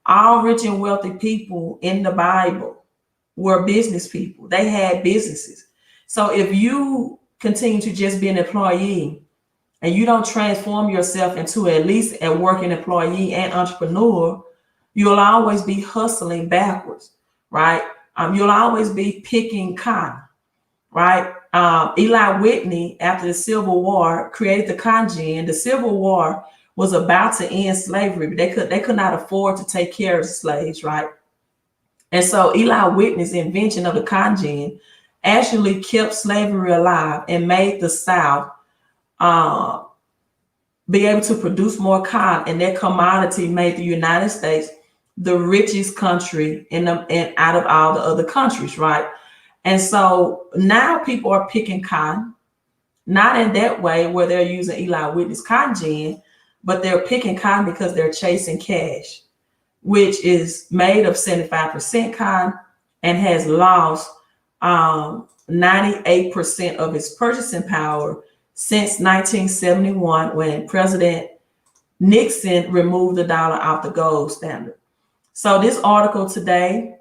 All rich and wealthy people in the Bible were business people. They had businesses. So if you continue to just be an employee and you don't transform yourself into at least a working employee and entrepreneur, you'll always be hustling backwards, right? You'll always be picking cotton, right? Eli Whitney, after the Civil War, created the cotton gin. The Civil War was about to end slavery, but they could not afford to take care of the slaves, right? And so Eli Whitney's invention of the cotton gin actually kept slavery alive and made the South be able to produce more cotton, and that commodity made the United States the richest country in out of all the other countries, right? And so now people are picking cotton, not in that way where they're using Eli Whitney's cotton gin, but they're picking cotton because they're chasing cash, which is made of 75% cotton and has lost 98% of its purchasing power since 1971, when President Nixon removed the dollar off the gold standard. So this article today,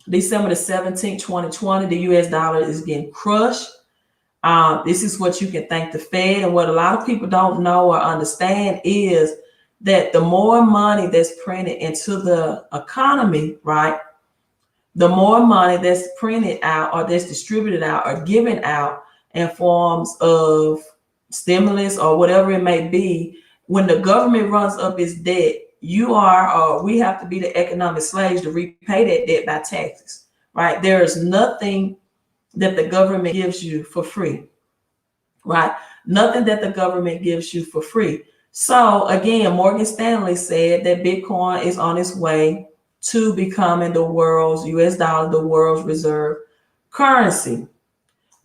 December the 17th, 2020, the US dollar is getting crushed. This is what you can thank the Fed. And what a lot of people don't know or understand is that the more money that's printed into the economy, right, the more money that's printed out or that's distributed out or given out in forms of stimulus or whatever it may be, when the government runs up its debt, we have to be the economic slaves to repay that debt by taxes, right? There is nothing that the government gives you for free, right? Nothing that the government gives you for free. So again, Morgan Stanley said that Bitcoin is on its way to becoming the world's US dollar, the world's reserve currency,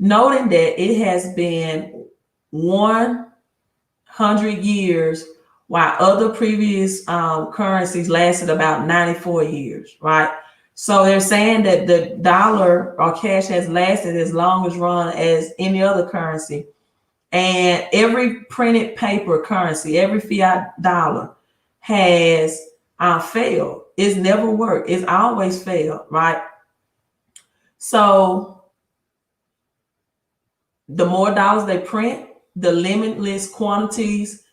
noting that it has been 100 years while other previous currencies lasted about 94 years, right? So they're saying that the dollar or cash has lasted as long as run as any other currency. And every printed paper currency, every fiat dollar has failed. It's never worked. It's always failed, right? So the more dollars they print, the limitless quantities,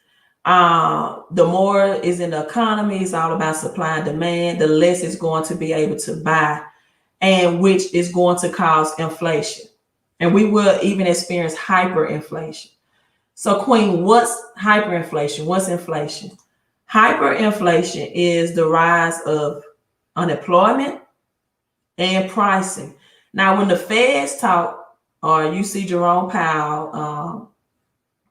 the more is in the economy. It's all about supply and demand. The less it's going to be able to buy, and which is going to cause inflation. And we will even experience hyperinflation. So, Queen, what's hyperinflation? What's inflation? Hyperinflation is the rise of unemployment and pricing. Now, when the Feds talk, or you see Jerome Powell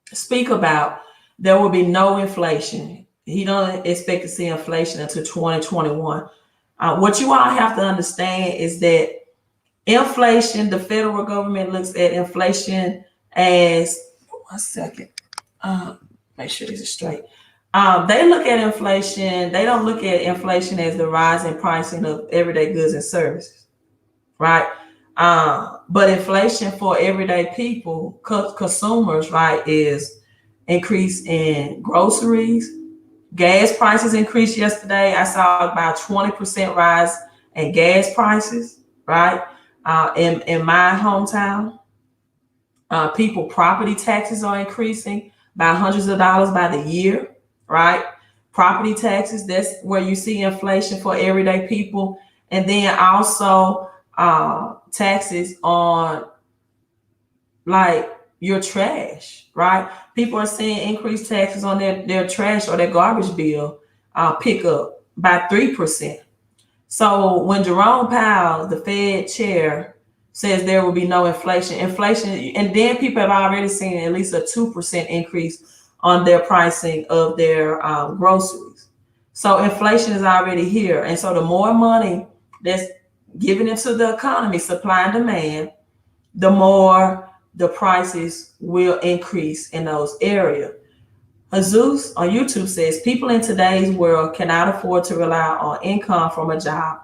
speak about, there will be no inflation. He don't expect to see inflation until 2021. What you all have to understand is that inflation, the federal government looks at inflation as, one second, make sure this is straight. They look at inflation, they don't look at inflation as the rise in pricing of everyday goods and services, right? But inflation for everyday people, consumers, right, is increase in groceries. Gas prices increased yesterday. I saw about 20% rise in gas prices, right? In my hometown, people property taxes are increasing by hundreds of dollars by the year, right? Property taxes, that's where you see inflation for everyday people. And then also taxes on like your trash, right? People are seeing increased taxes on their trash or their garbage bill pick up by 3%. So when Jerome Powell, the Fed chair, says there will be no inflation, and then people have already seen at least a 2% increase on their pricing of their groceries. So inflation is already here. And so the more money that's given into the economy, supply and demand, the more the prices will increase in those areas. Jesus on YouTube says, people in today's world cannot afford to rely on income from a job.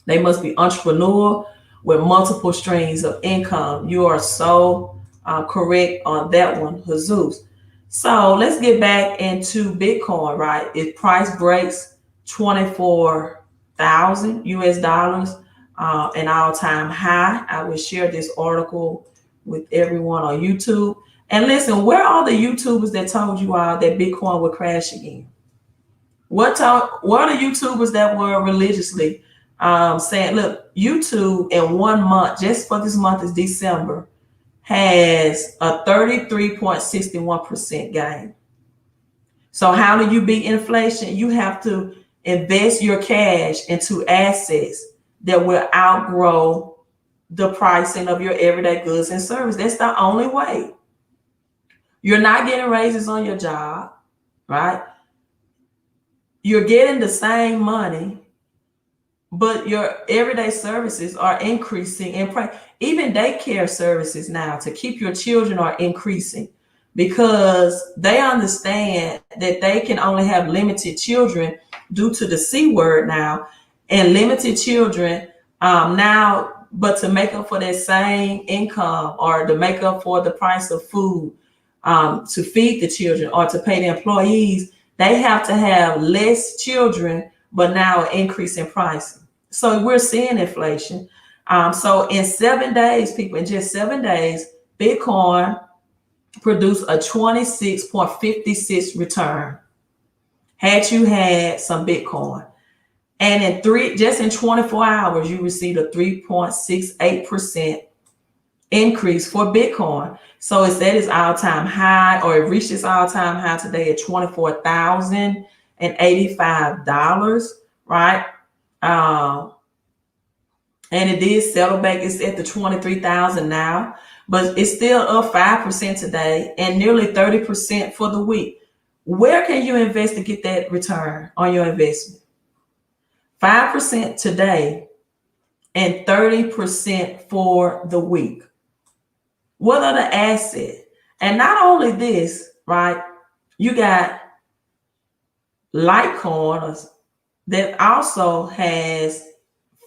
They must be entrepreneur with multiple streams of income. You are so correct on that one, Jesus. So let's get back into Bitcoin, right? If price breaks 24,000 US dollars, an all-time high, I will share this article with everyone on YouTube. And listen, where are the YouTubers that told you all that Bitcoin would crash again? What are the YouTubers that were religiously saying, look, YouTube in 1 month, just for this month is December, has a 33.61% gain. So how do you beat inflation? You have to invest your cash into assets that will outgrow the pricing of your everyday goods and services. That's the only way. You're not getting raises on your job, right? You're getting the same money, but your everyday services are increasing in price. Even daycare services now to keep your children are increasing because they understand that they can only have limited children due to the C word now, and limited children now, but to make up for that same income or to make up for the price of food, to feed the children or to pay the employees, they have to have less children, but now an increase in pricing. So we're seeing inflation. So in 7 days, people, in just 7 days, Bitcoin produced a 26.56 return had you had some Bitcoin. And in 24 hours, you received a 3.68% increase for Bitcoin. So it's at its all-time high, or it reached its all-time high today at $24,085, right? And it did settle back. It's at the 23,000 now, but it's still up 5% today and nearly 30% for the week. Where can you invest to get that return on your investment? 5% today and 30% for the week. What are the assets? And not only this, right? You got Litecoin that also has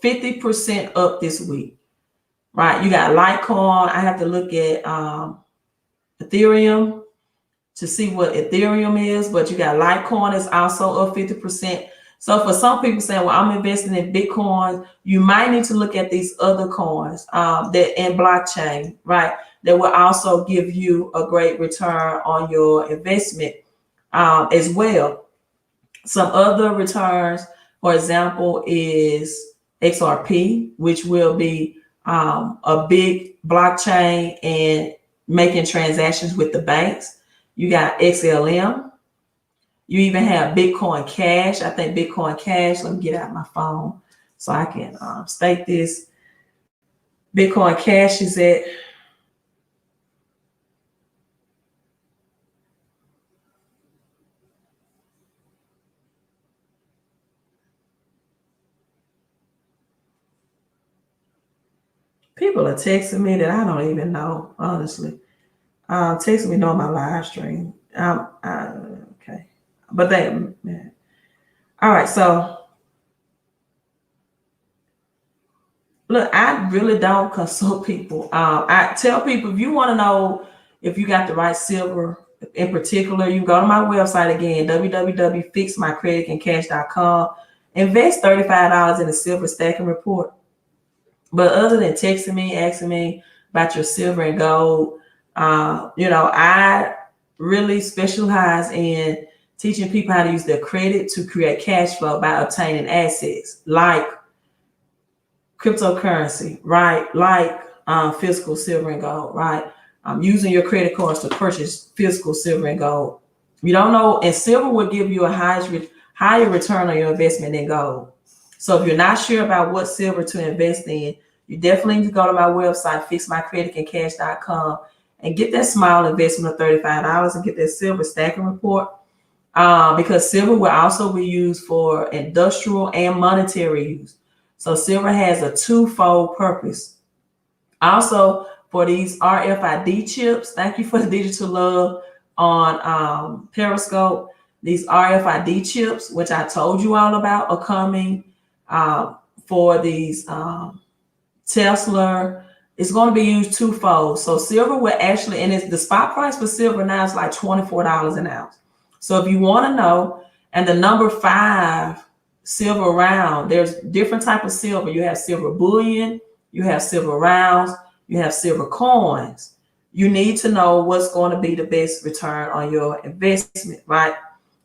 50% up this week, right? You got Litecoin. I have to look at Ethereum to see what Ethereum is, but you got Litecoin is also up 50%. So for some people saying, well, I'm investing in Bitcoin, you might need to look at these other coins that in blockchain, right? That will also give you a great return on your investment as well. Some other returns, for example, is XRP, which will be a big blockchain and making transactions with the banks. You got XLM. You even have Bitcoin Cash. I think Bitcoin Cash, let me get out my phone so I can state this. Bitcoin Cash is at people are texting me that I don't even know, honestly. Texting me during my live stream. Okay. But they, man. All right. So, look, I really don't consult people. I tell people if you want to know if you got the right silver in particular, you can go to my website again, www.fixmycreditandcash.com. Invest $35 in a silver stacking report. But other than texting me, asking me about your silver and gold, I really specialize in teaching people how to use their credit to create cash flow by obtaining assets like cryptocurrency, right? Like physical silver and gold, right? Using your credit cards to purchase physical silver and gold. You don't know, and silver will give you a higher return on your investment than gold. So if you're not sure about what silver to invest in, you definitely need to go to my website, fixmycreditandcash.com, and get that small investment of $35 and get that silver stacking report. Because silver will also be used for industrial and monetary use. So silver has a twofold purpose. Also, for these RFID chips, thank you for the digital love on Periscope. These RFID chips, which I told you all about, are coming for these Tesla. It's going to be used twofold. So silver will actually, and it's the spot price for silver now is like $24 an ounce. So if you want to know, and the number 5 silver round, there's different type of silver. You have silver bullion, you have silver rounds, you have silver coins. You need to know what's going to be the best return on your investment, right?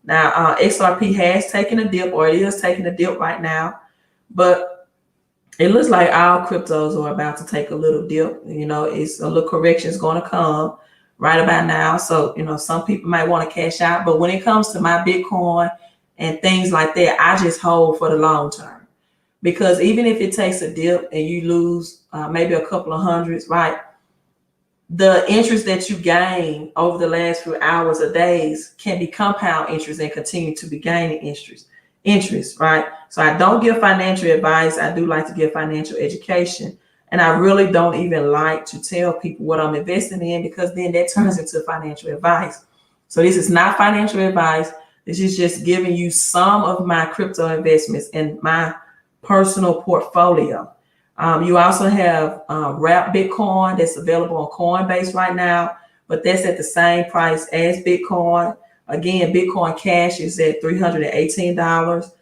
Now, XRP has taken a dip, or it is taking a dip right now, but it looks like all cryptos are about to take a little dip. It's a little correction is going to come right about now. So, some people might want to cash out, but when it comes to my Bitcoin and things like that, I just hold for the long term, because even if it takes a dip and you lose maybe a couple of hundreds, right? The interest that you gain over the last few hours or days can be compound interest and continue to be gaining interest, right? So I don't give financial advice. I do like to give financial education. And I really don't even like to tell people what I'm investing in, because then that turns into financial advice. So this is not financial advice. This is just giving you some of my crypto investments in my personal portfolio. You also have wrapped Bitcoin that's available on Coinbase right now, but that's at the same price as Bitcoin. Again, Bitcoin Cash is at $318.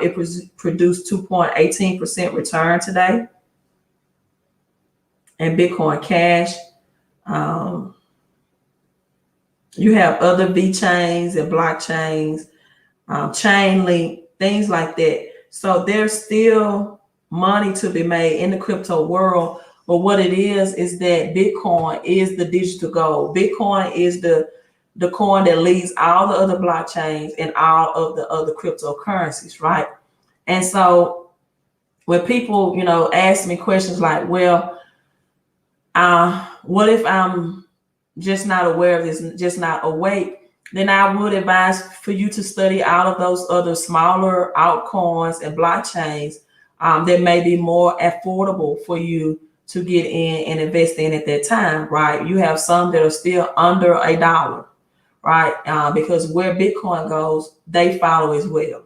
It produced 2.18% return today. And Bitcoin Cash, you have other VeChains and blockchains, Chainlink, things like that. So there's still money to be made in the crypto world. But what it is that Bitcoin is the digital gold. Bitcoin is the coin that leads all the other blockchains and all of the other cryptocurrencies, right? And so when people, ask me questions like, well, what if I'm just not aware of this, just not awake? Then I would advise for you to study all of those other smaller altcoins and blockchains that may be more affordable for you to get in and invest in at that time, right? You have some that are still under $1, right? Because where Bitcoin goes, they follow as well.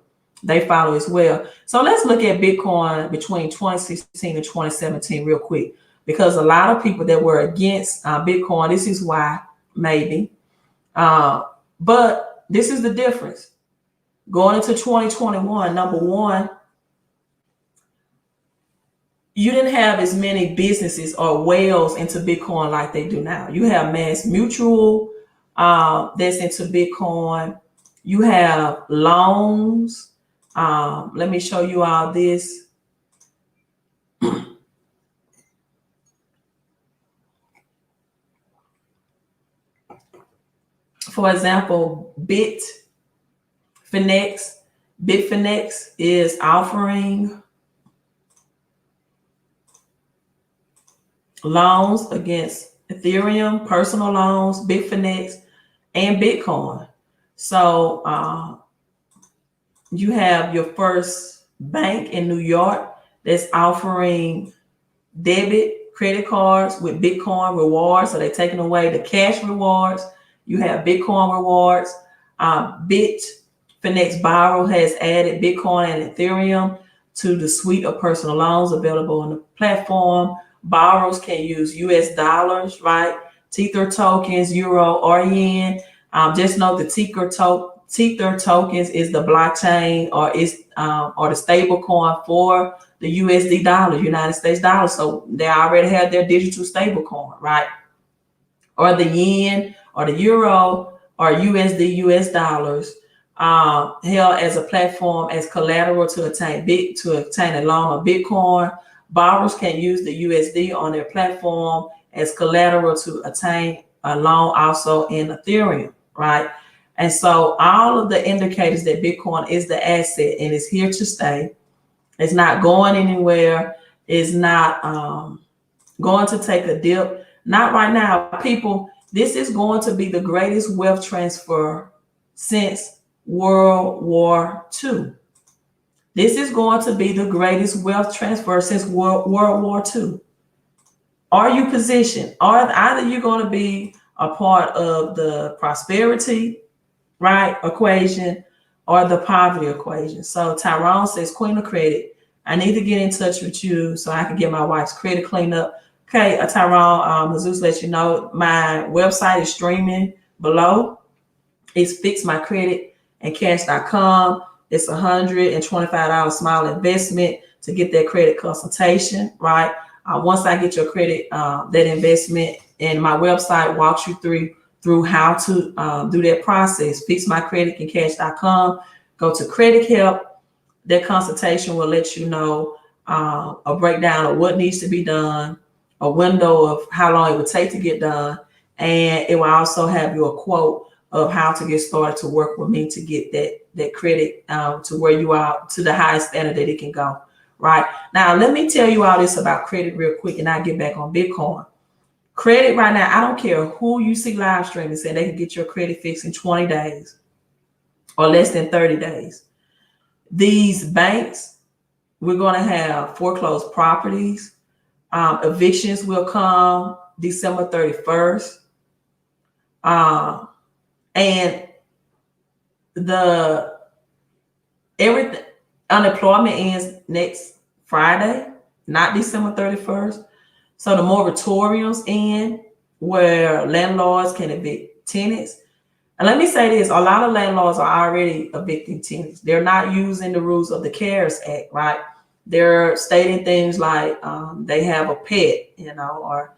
So let's look at Bitcoin between 2016 and 2017 real quick, because a lot of people that were against Bitcoin, this is why, maybe. But this is the difference. Going into 2021, number one, you didn't have as many businesses or whales into Bitcoin like they do now. You have Mass Mutual that's into Bitcoin. You have loans. Let me show you all this. For example, Bitfinex is offering loans against Ethereum, personal loans, Bitfinex, and Bitcoin. So you have your first bank in New York that's offering debit credit cards with Bitcoin rewards. So they're taking away the cash rewards. You have Bitcoin rewards. Bitfinex Borrow has added Bitcoin and Ethereum to the suite of personal loans available on the platform. Borrowers can use US dollars, right? Tether tokens, euro, or yen. Just know the Tether tokens is the blockchain or the stable coin for the USD dollar, United States dollar. So they already have their digital stable coin, right? Or the yen or the euro or USD US dollars held as a platform as collateral to obtain a loan of Bitcoin. Borrowers can use the USD on their platform as collateral to obtain a loan also in Ethereum, right? And so all of the indicators that Bitcoin is the asset and it's here to stay. It's not going anywhere. It's not going to take a dip. Not right now. People, this is going to be the greatest wealth transfer since World War II. This is going to be the greatest wealth transfer since World War II. Are you positioned? Either you're going to be a part of the prosperity, right, equation, or the poverty equation. So Tyrone says, Queen of Credit, I need to get in touch with you so I can get my wife's credit cleaned up. Okay, Tyrone, Zeus let you know my website is streaming below. It's fixmycreditandcash.com. It's $125 small investment to get that credit consultation, right? Once I get your credit, that investment, and my website walks you through how to do that process. Fixmycreditandcash.com. Go to credit help. That consultation will let you know a breakdown of what needs to be done, a window of how long it would take to get done, and it will also have you a quote of how to get started to work with me to get that credit to where you are, to the highest standard that it can go. Right now, let me tell you all this about credit real quick, and I'll get back on Bitcoin. Credit right now, I don't care who you see live streaming saying they can get your credit fixed in 20 days or less than 30 days. These banks, we're going to have foreclosed properties. Evictions will come December 31st. And everything, unemployment ends next Friday, not December 31st. So the moratoriums end where landlords can evict tenants. And let me say this, a lot of landlords are already evicting tenants. They're not using the rules of the CARES Act, right? They're stating things like they have a pet, or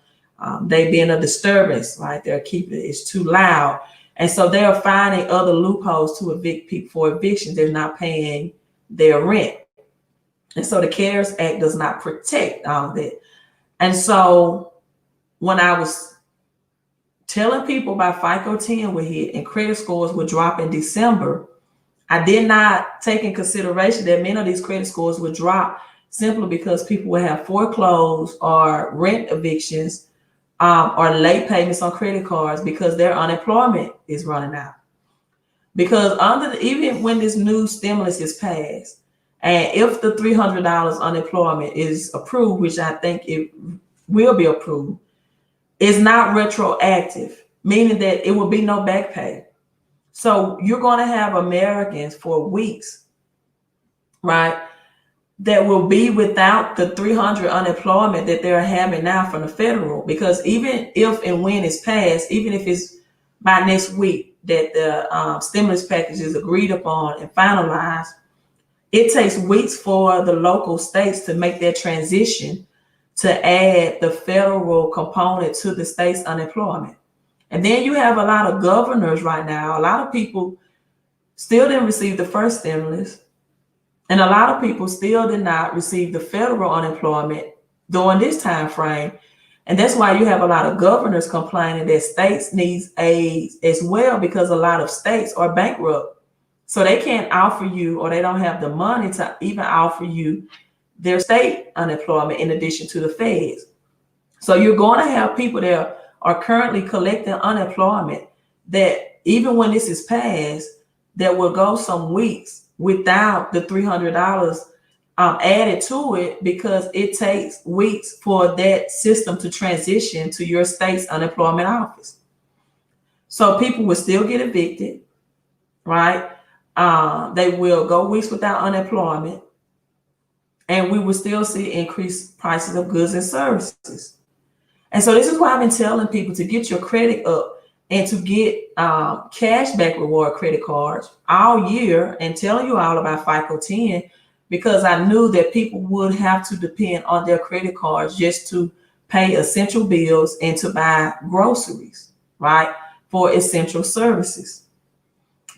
they being a disturbance, right? They're keeping it's too loud. And so they're finding other loopholes to evict people for eviction. They're not paying their rent. And so the CARES Act does not protect all of that. And so when I was telling people about FICO 10 would hit and credit scores would drop in December, I did not take in consideration that many of these credit scores would drop simply because people would have foreclosed or rent evictions or late payments on credit cards because their unemployment is running out. Because even when this new stimulus is passed, and if the $300 unemployment is approved, which I think it will be approved, it's not retroactive, meaning that it will be no back pay. So you're going to have Americans for weeks, right, that will be without the 300 unemployment that they're having now from the federal. Because even if and when it's passed, even if it's by next week, that the stimulus package is agreed upon and finalized, it takes weeks for the local states to make that transition to add the federal component to the state's unemployment. And then you have a lot of governors right now. A lot of people still didn't receive the first stimulus, and a lot of people still did not receive the federal unemployment during this time frame. And that's why you have a lot of governors complaining that states needs aid as well, because a lot of states are bankrupt. So they can't offer you, or they don't have the money to even offer you their state unemployment in addition to the feds. So you're going to have people that are currently collecting unemployment that even when this is passed, that will go some weeks without the $300 added to it, because it takes weeks for that system to transition to your state's unemployment office. So people will still get evicted, right? They will go weeks without unemployment, and we will still see increased prices of goods and services. And so this is why I've been telling people to get your credit up and to get cash back reward credit cards all year, and telling you all about FICO 10, because I knew that people would have to depend on their credit cards just to pay essential bills and to buy groceries, right, for essential services.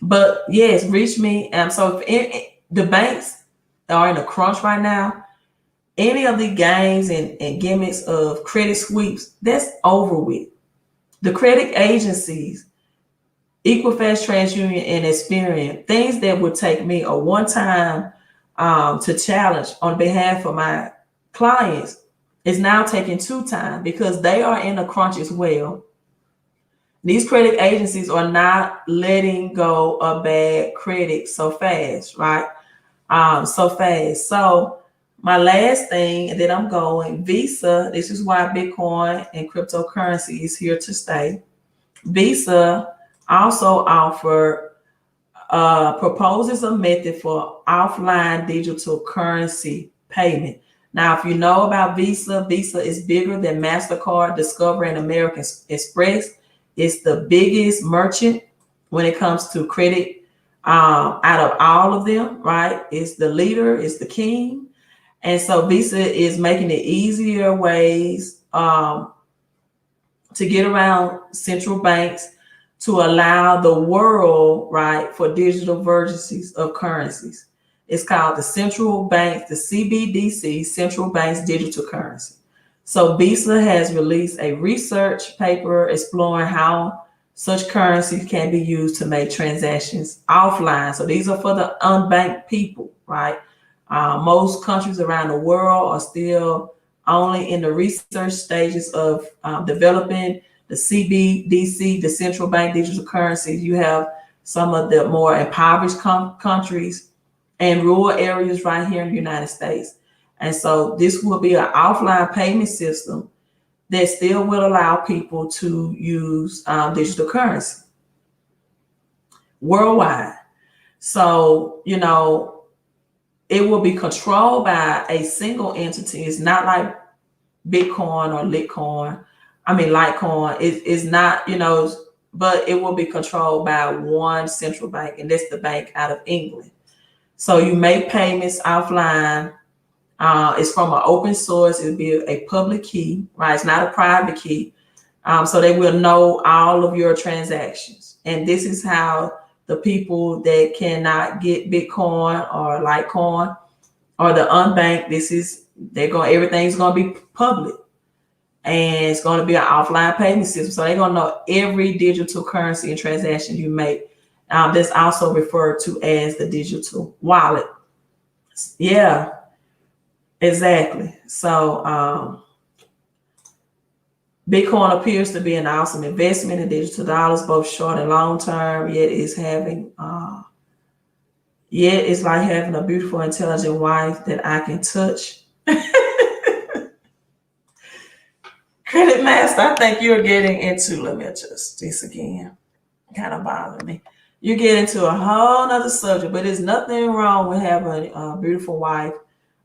But yes, reach me. So if the banks are in a crunch right now, any of the games and gimmicks of credit sweeps, that's over with. The credit agencies, Equifax, TransUnion, and Experian, things that would take me a one-time to challenge on behalf of my clients, is now taking 2 times, because they are in a crunch as well. These credit agencies are not letting go of bad credit so fast, right? So fast. So my last thing, and then I'm going, Visa. This is why Bitcoin and cryptocurrency is here to stay. Visa also offer proposes a method for offline digital currency payment. Now, if you know about Visa, Visa is bigger than MasterCard, Discover, and American Express. It's the biggest merchant when it comes to credit out of all of them, right? It's the leader, it's the king. And so Visa is making it easier ways to get around central banks, to allow the world, right, for digital versions of currencies. It's called the central banks, the CBDC, central banks digital currency. So Visa has released a research paper exploring how such currencies can be used to make transactions offline. So these are for the unbanked people, right? Most countries around the world are still only in the research stages of developing the CBDC, the central bank digital currencies. You have some of the more impoverished countries and rural areas right here in the United States. And so this will be an offline payment system that still will allow people to use digital currency worldwide. So, you know, it will be controlled by a single entity. It's not like Bitcoin or Litecoin. It's not, you know, but it will be controlled by one central bank, and that's the bank out of England. So you make payments offline. It's from an open source. It'll be a public key, right? It's not a private key. So they will know all of your transactions. And this is how the people that cannot get Bitcoin or Litecoin or the unbanked, everything's going to be public. And it's going to be an offline payment system. So they're going to know every digital currency and transaction you make. That's also referred to as the digital wallet. Yeah. Exactly. So Bitcoin appears to be an awesome investment in digital dollars, both short and long term. Yet it's like having a beautiful, intelligent wife that I can touch. Credit Master, I think you're getting into, let me adjust this again. Kind of bothering me. You get into a whole nother subject, but there's nothing wrong with having a beautiful wife,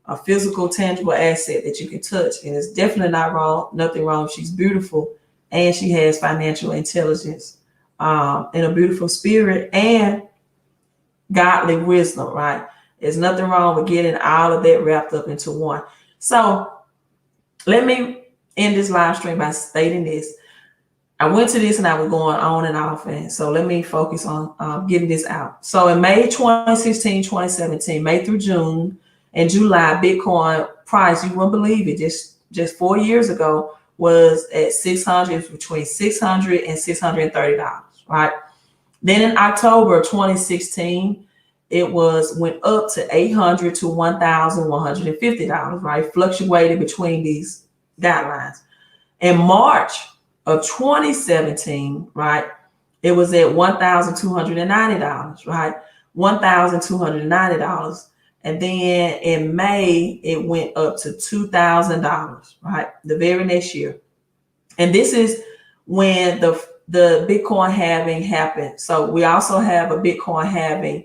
a physical, tangible asset that you can touch. And it's definitely nothing wrong. She's beautiful and she has financial intelligence in a beautiful spirit and godly wisdom, right? There's nothing wrong with getting all of that wrapped up into one. So let me end this live stream by stating this. I went to this and I was going on and off. And so let me focus on getting this out. So in May 2016, 2017, May through June and July, Bitcoin price, you wouldn't believe it, just 4 years ago was at 600, between $600 and $630, right? Then in October 2016, it went up to $800 to $1,150, right? Fluctuated between these guidelines. In March of 2017, right, it was at $1,290, right? $1,290. And then in May, it went up to $2,000, right? The very next year. And this is when the Bitcoin halving happened. So we also have a Bitcoin halving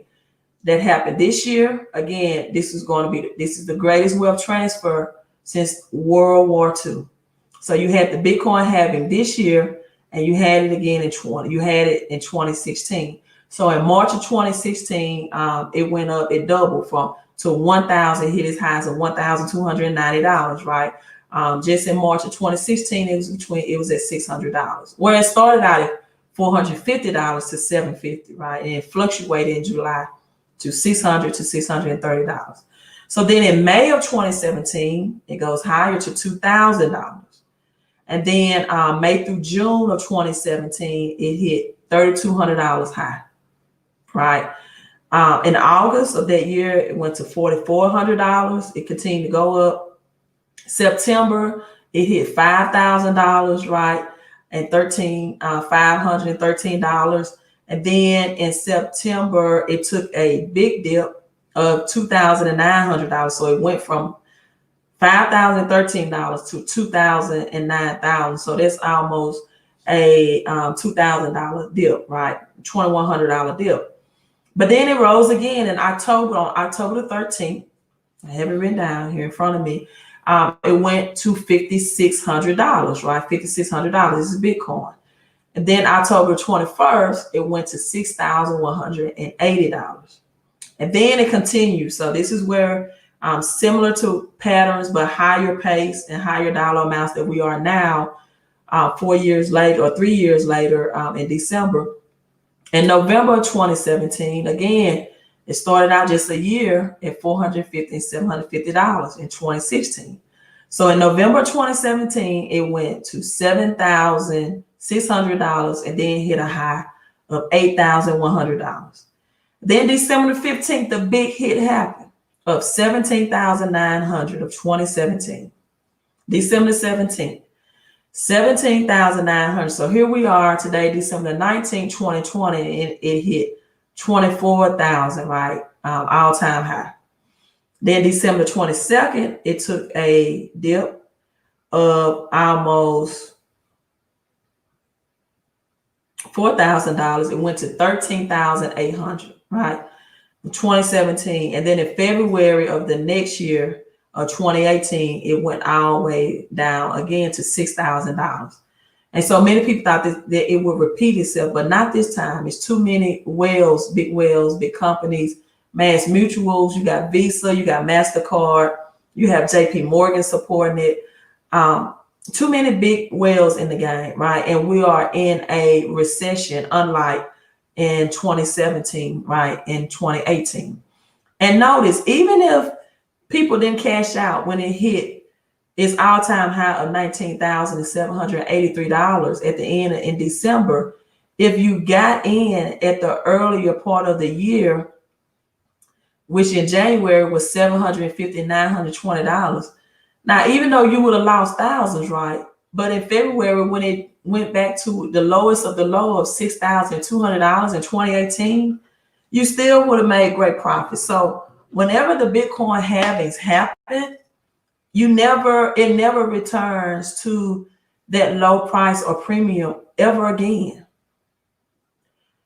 that happened this year. Again, this is the greatest wealth transfer since World War II. So you had the Bitcoin halving this year, and you had it again in 2016. So in March of 2016, it went up, it doubled to 1,000, hit its highs of $1,290, right? Just in March of 2016, it was at $600. Where it started out at $450 to $750, right? And it fluctuated in July to $600 to $630. So then in May of 2017, it goes higher to $2,000. And then May through June of 2017, it hit $3,200 high, right? In August of that year, it went to $4,400. It continued to go up. September, it hit $5,000, right? And $513. And then in September, it took a big dip of $2,900. So it went from $5,013 to $2,009. So that's almost a $2,000 dip, right? $2,100 dip. But then it rose again in October, on October the 13th. I have it written down here in front of me. It went to $5,600, right? $5,600. This is Bitcoin. And then October 21st, it went to $6,180. And then it continues. So this is where similar to patterns, but higher pace and higher dollar amounts that we are now 4 years later or 3 years later in December. In November of 2017, again, it started out just a year at $450 and $750 in 2016. So in November 2017, it went to $7,600 and then hit a high of $8,100. Then December 15th, the big hit happened of $17,900 of 2017. December 17th, $17,900. So here we are today, December 19th, 2020, and it hit 24,000, right? All-time high. Then December 22nd, it took a dip of almost $4,000. It went to $13,800, right? 2017. And then in February of the next year, 2018, it went all the way down again to $6,000. And so many people thought that it would repeat itself, but not this time. It's too many whales, big companies, Mass Mutuals. You got Visa, you got MasterCard, you have JP Morgan supporting it. Too many big whales in the game, right? And we are in a recession, unlike in 2017, right? In 2018. And notice, even if people didn't cash out when it hit its all-time high of $19,783 at the end in December, if you got in at the earlier part of the year, which in January was $750, $920. Now, even though you would have lost thousands, right? But in February, when it went back to the lowest of the low of $6,200 in 2018, you still would have made great profits. So whenever the Bitcoin halvings happen, it never returns to that low price or premium ever again.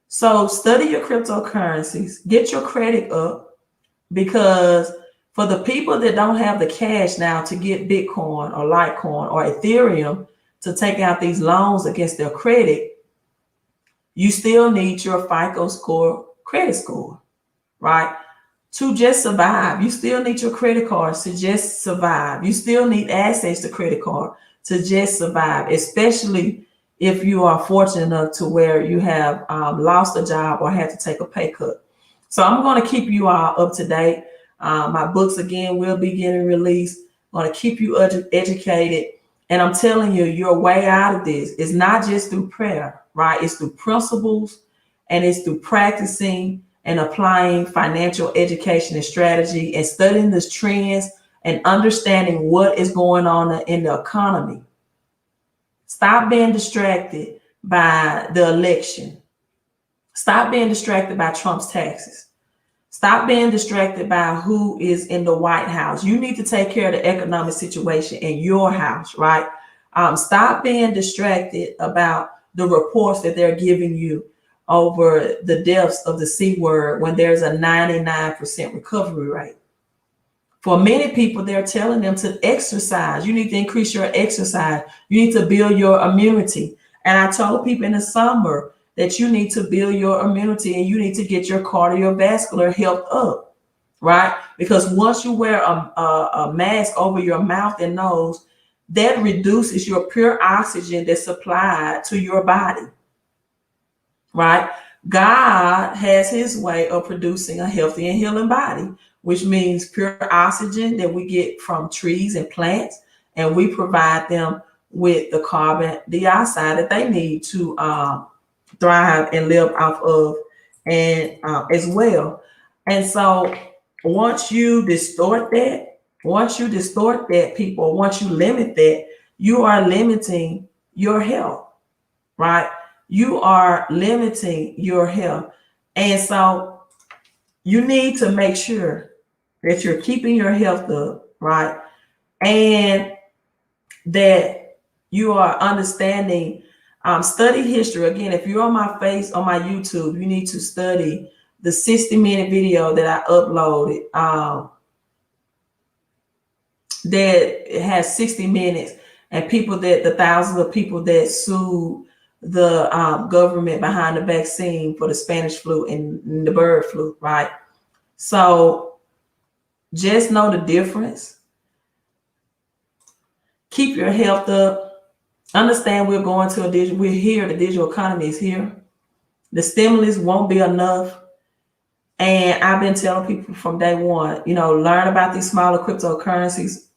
So study your cryptocurrencies, get your credit up, because for the people that don't have the cash now to get Bitcoin or Litecoin or Ethereum to take out these loans against their credit, You still need your FICO score, credit score, right? To just survive. You still need your credit cards to just survive. You still need access to credit card to just survive, especially if you are fortunate enough to where you have lost a job or had to take a pay cut. So I'm going to keep you all up to date. My books, again, will be getting released. I'm going to keep you educated. And I'm telling you, your way out of this is not just through prayer, right? It's through principles, and it's through practicing and applying financial education and strategy and studying the trends and understanding what is going on in the economy. Stop being distracted by the election. Stop being distracted by Trump's taxes. Stop being distracted by who is in the White House. You need to take care of the economic situation in your house, right? Stop being distracted about the reports that they're giving you over the deaths of the C word when there's a 99% recovery rate. For many people, they're telling them to exercise. You need to increase your exercise. You need to build your immunity. And I told people in the summer that you need to build your immunity and you need to get your cardiovascular health up, right? Because once you wear a mask over your mouth and nose, that reduces your pure oxygen that's supplied to your body, right? God has his way of producing a healthy and healing body, which means pure oxygen that we get from trees and plants, and we provide them with the carbon dioxide that they need to thrive and live off of, and as well. And so once you distort that, people, once you limit that, you are limiting your health, right? You are limiting your health. And so you need to make sure that you're keeping your health up, right? And that you are understanding, study history. Again, if you're on my YouTube, you need to study the 60-minute video that I uploaded, that has 60 minutes, and the thousands of people that sued the government behind the vaccine for the Spanish flu and the bird flu, right? So just know the difference. Keep your health up. Understand we're going to we're here. The digital economy is here. The stimulus won't be enough. And I've been telling people from day one, learn about these smaller cryptocurrencies.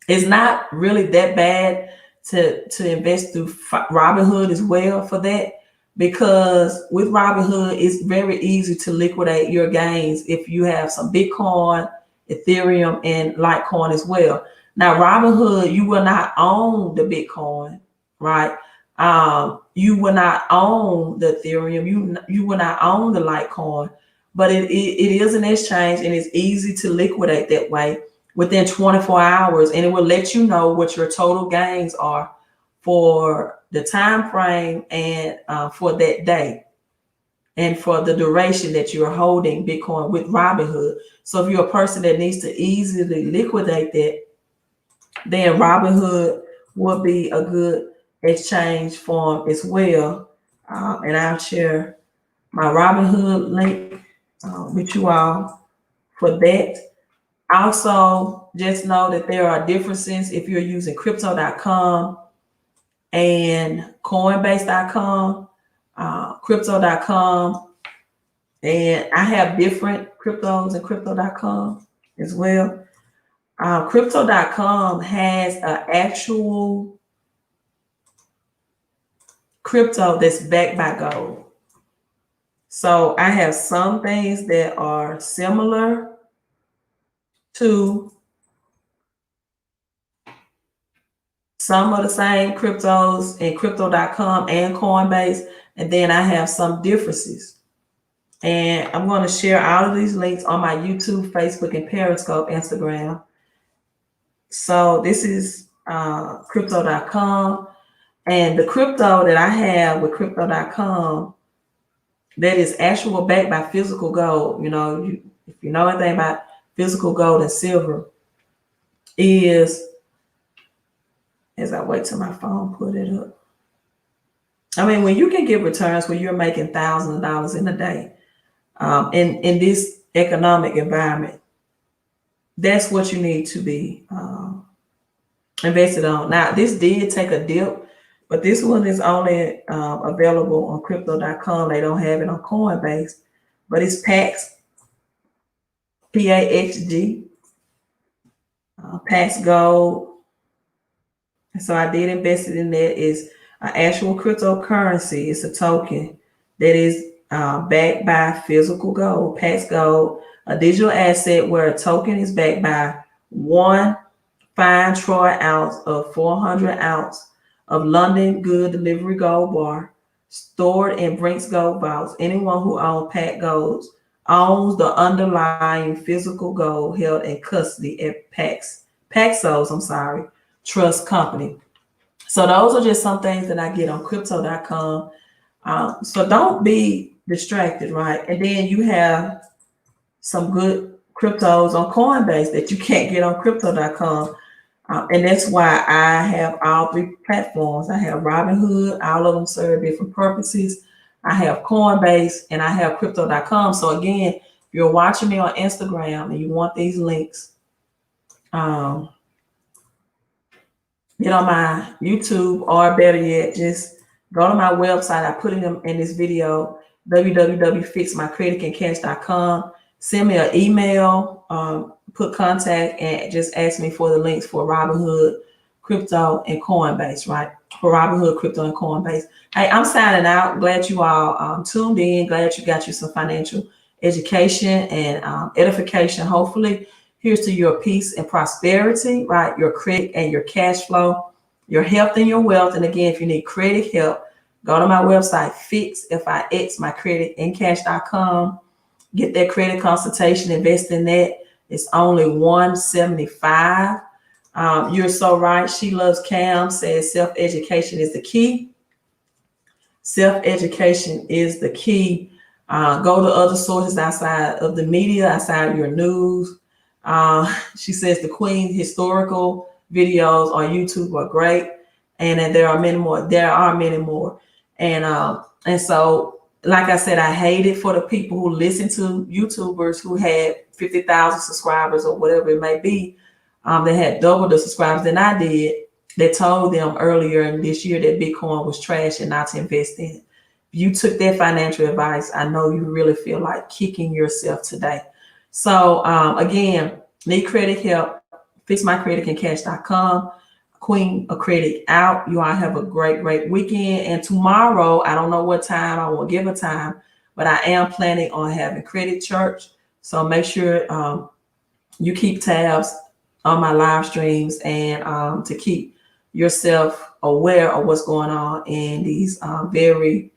It's not really that bad to invest through Robinhood as well for that, because with Robinhood, it's very easy to liquidate your gains if you have some Bitcoin, Ethereum, and Litecoin as well. Now, Robinhood, you will not own the Bitcoin, right? You will not own the Ethereum. You will not own the Litecoin, but it is an exchange, and it's easy to liquidate that way within 24 hours, and it will let you know what your total gains are for the time frame and for that day, and for the duration that you're holding Bitcoin with Robinhood. So if you're a person that needs to easily liquidate that, then Robinhood would be a good exchange form as well. And I'll share my Robinhood link with you all for that. Also, just know that there are differences if you're using crypto.com and coinbase.com, crypto.com. And I have different cryptos and crypto.com as well. Crypto.com has an actual crypto that's backed by gold. So I have some things that are similar to some of the same cryptos in crypto.com and Coinbase, and then I have some differences. And I'm going to share all of these links on my YouTube, Facebook, and Periscope, Instagram. So this is crypto.com, and the crypto that I have with crypto.com that is actual backed by physical gold, if you know anything about physical gold and silver, is, as I wait till my phone put it up, I mean, when you can get returns where you're making thousands of dollars in a day, in this economic environment, that's what you need to be invested on. Now, this did take a dip, but this one is only available on crypto.com. They don't have it on Coinbase, but it's PAX, PAXG, PAX Gold. And so I did invest in that. Is an actual cryptocurrency. It's a token that is backed by physical gold, PAX Gold, a digital asset where a token is backed by one fine troy ounce of 400 ounce of London Good Delivery Gold bar stored in Brink's Gold vaults. Anyone who owns PAX Golds owns the underlying physical gold held in custody at Paxos, Trust Company. So those are just some things that I get on crypto.com. So don't be distracted, right? And then you have some good cryptos on Coinbase that you can't get on crypto.com. And that's why I have all three platforms. I have Robinhood, all of them serve different purposes. I have Coinbase and I have crypto.com. So again, if you're watching me on Instagram and you want these links, get on my YouTube, or better yet, just go to my website. I put them in this video, www.fixmycreditandcash.com. Send me an email, put contact, and just ask me for the links for Robinhood, crypto, and Coinbase, right? For Robinhood, crypto, and Coinbase. Hey, I'm signing out. Glad you all tuned in. Glad you got you some financial education and edification. Hopefully, here's to your peace and prosperity, right? Your credit and your cash flow, your health and your wealth. And again, if you need credit help, go to my website, fixmycreditandcash.com. Get that credit consultation, invest in that. It's only $175. You're so right. She Loves Cam says self-education is the key. Self-education is the key. Go to other sources outside of the media, outside of your news. She says the Queen's historical videos on YouTube are great, and there are many more. And so, like I said, I hate it for the people who listen to YouTubers who had 50,000 subscribers or whatever it may be. They had double the subscribers than I did. They told them earlier in this year that Bitcoin was trash and not to invest in it. If you took that financial advice, I know you really feel like kicking yourself today. So again, need credit help, fixmycreditandcash.com. Queen of Credit out. You all have a great weekend. And tomorrow, I don't know what time, I won't give a time, but I am planning on having credit church. So make sure you keep tabs on my live streams and to keep yourself aware of what's going on in these very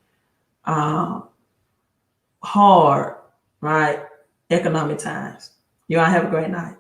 hard, right, economic times. You all have a great night.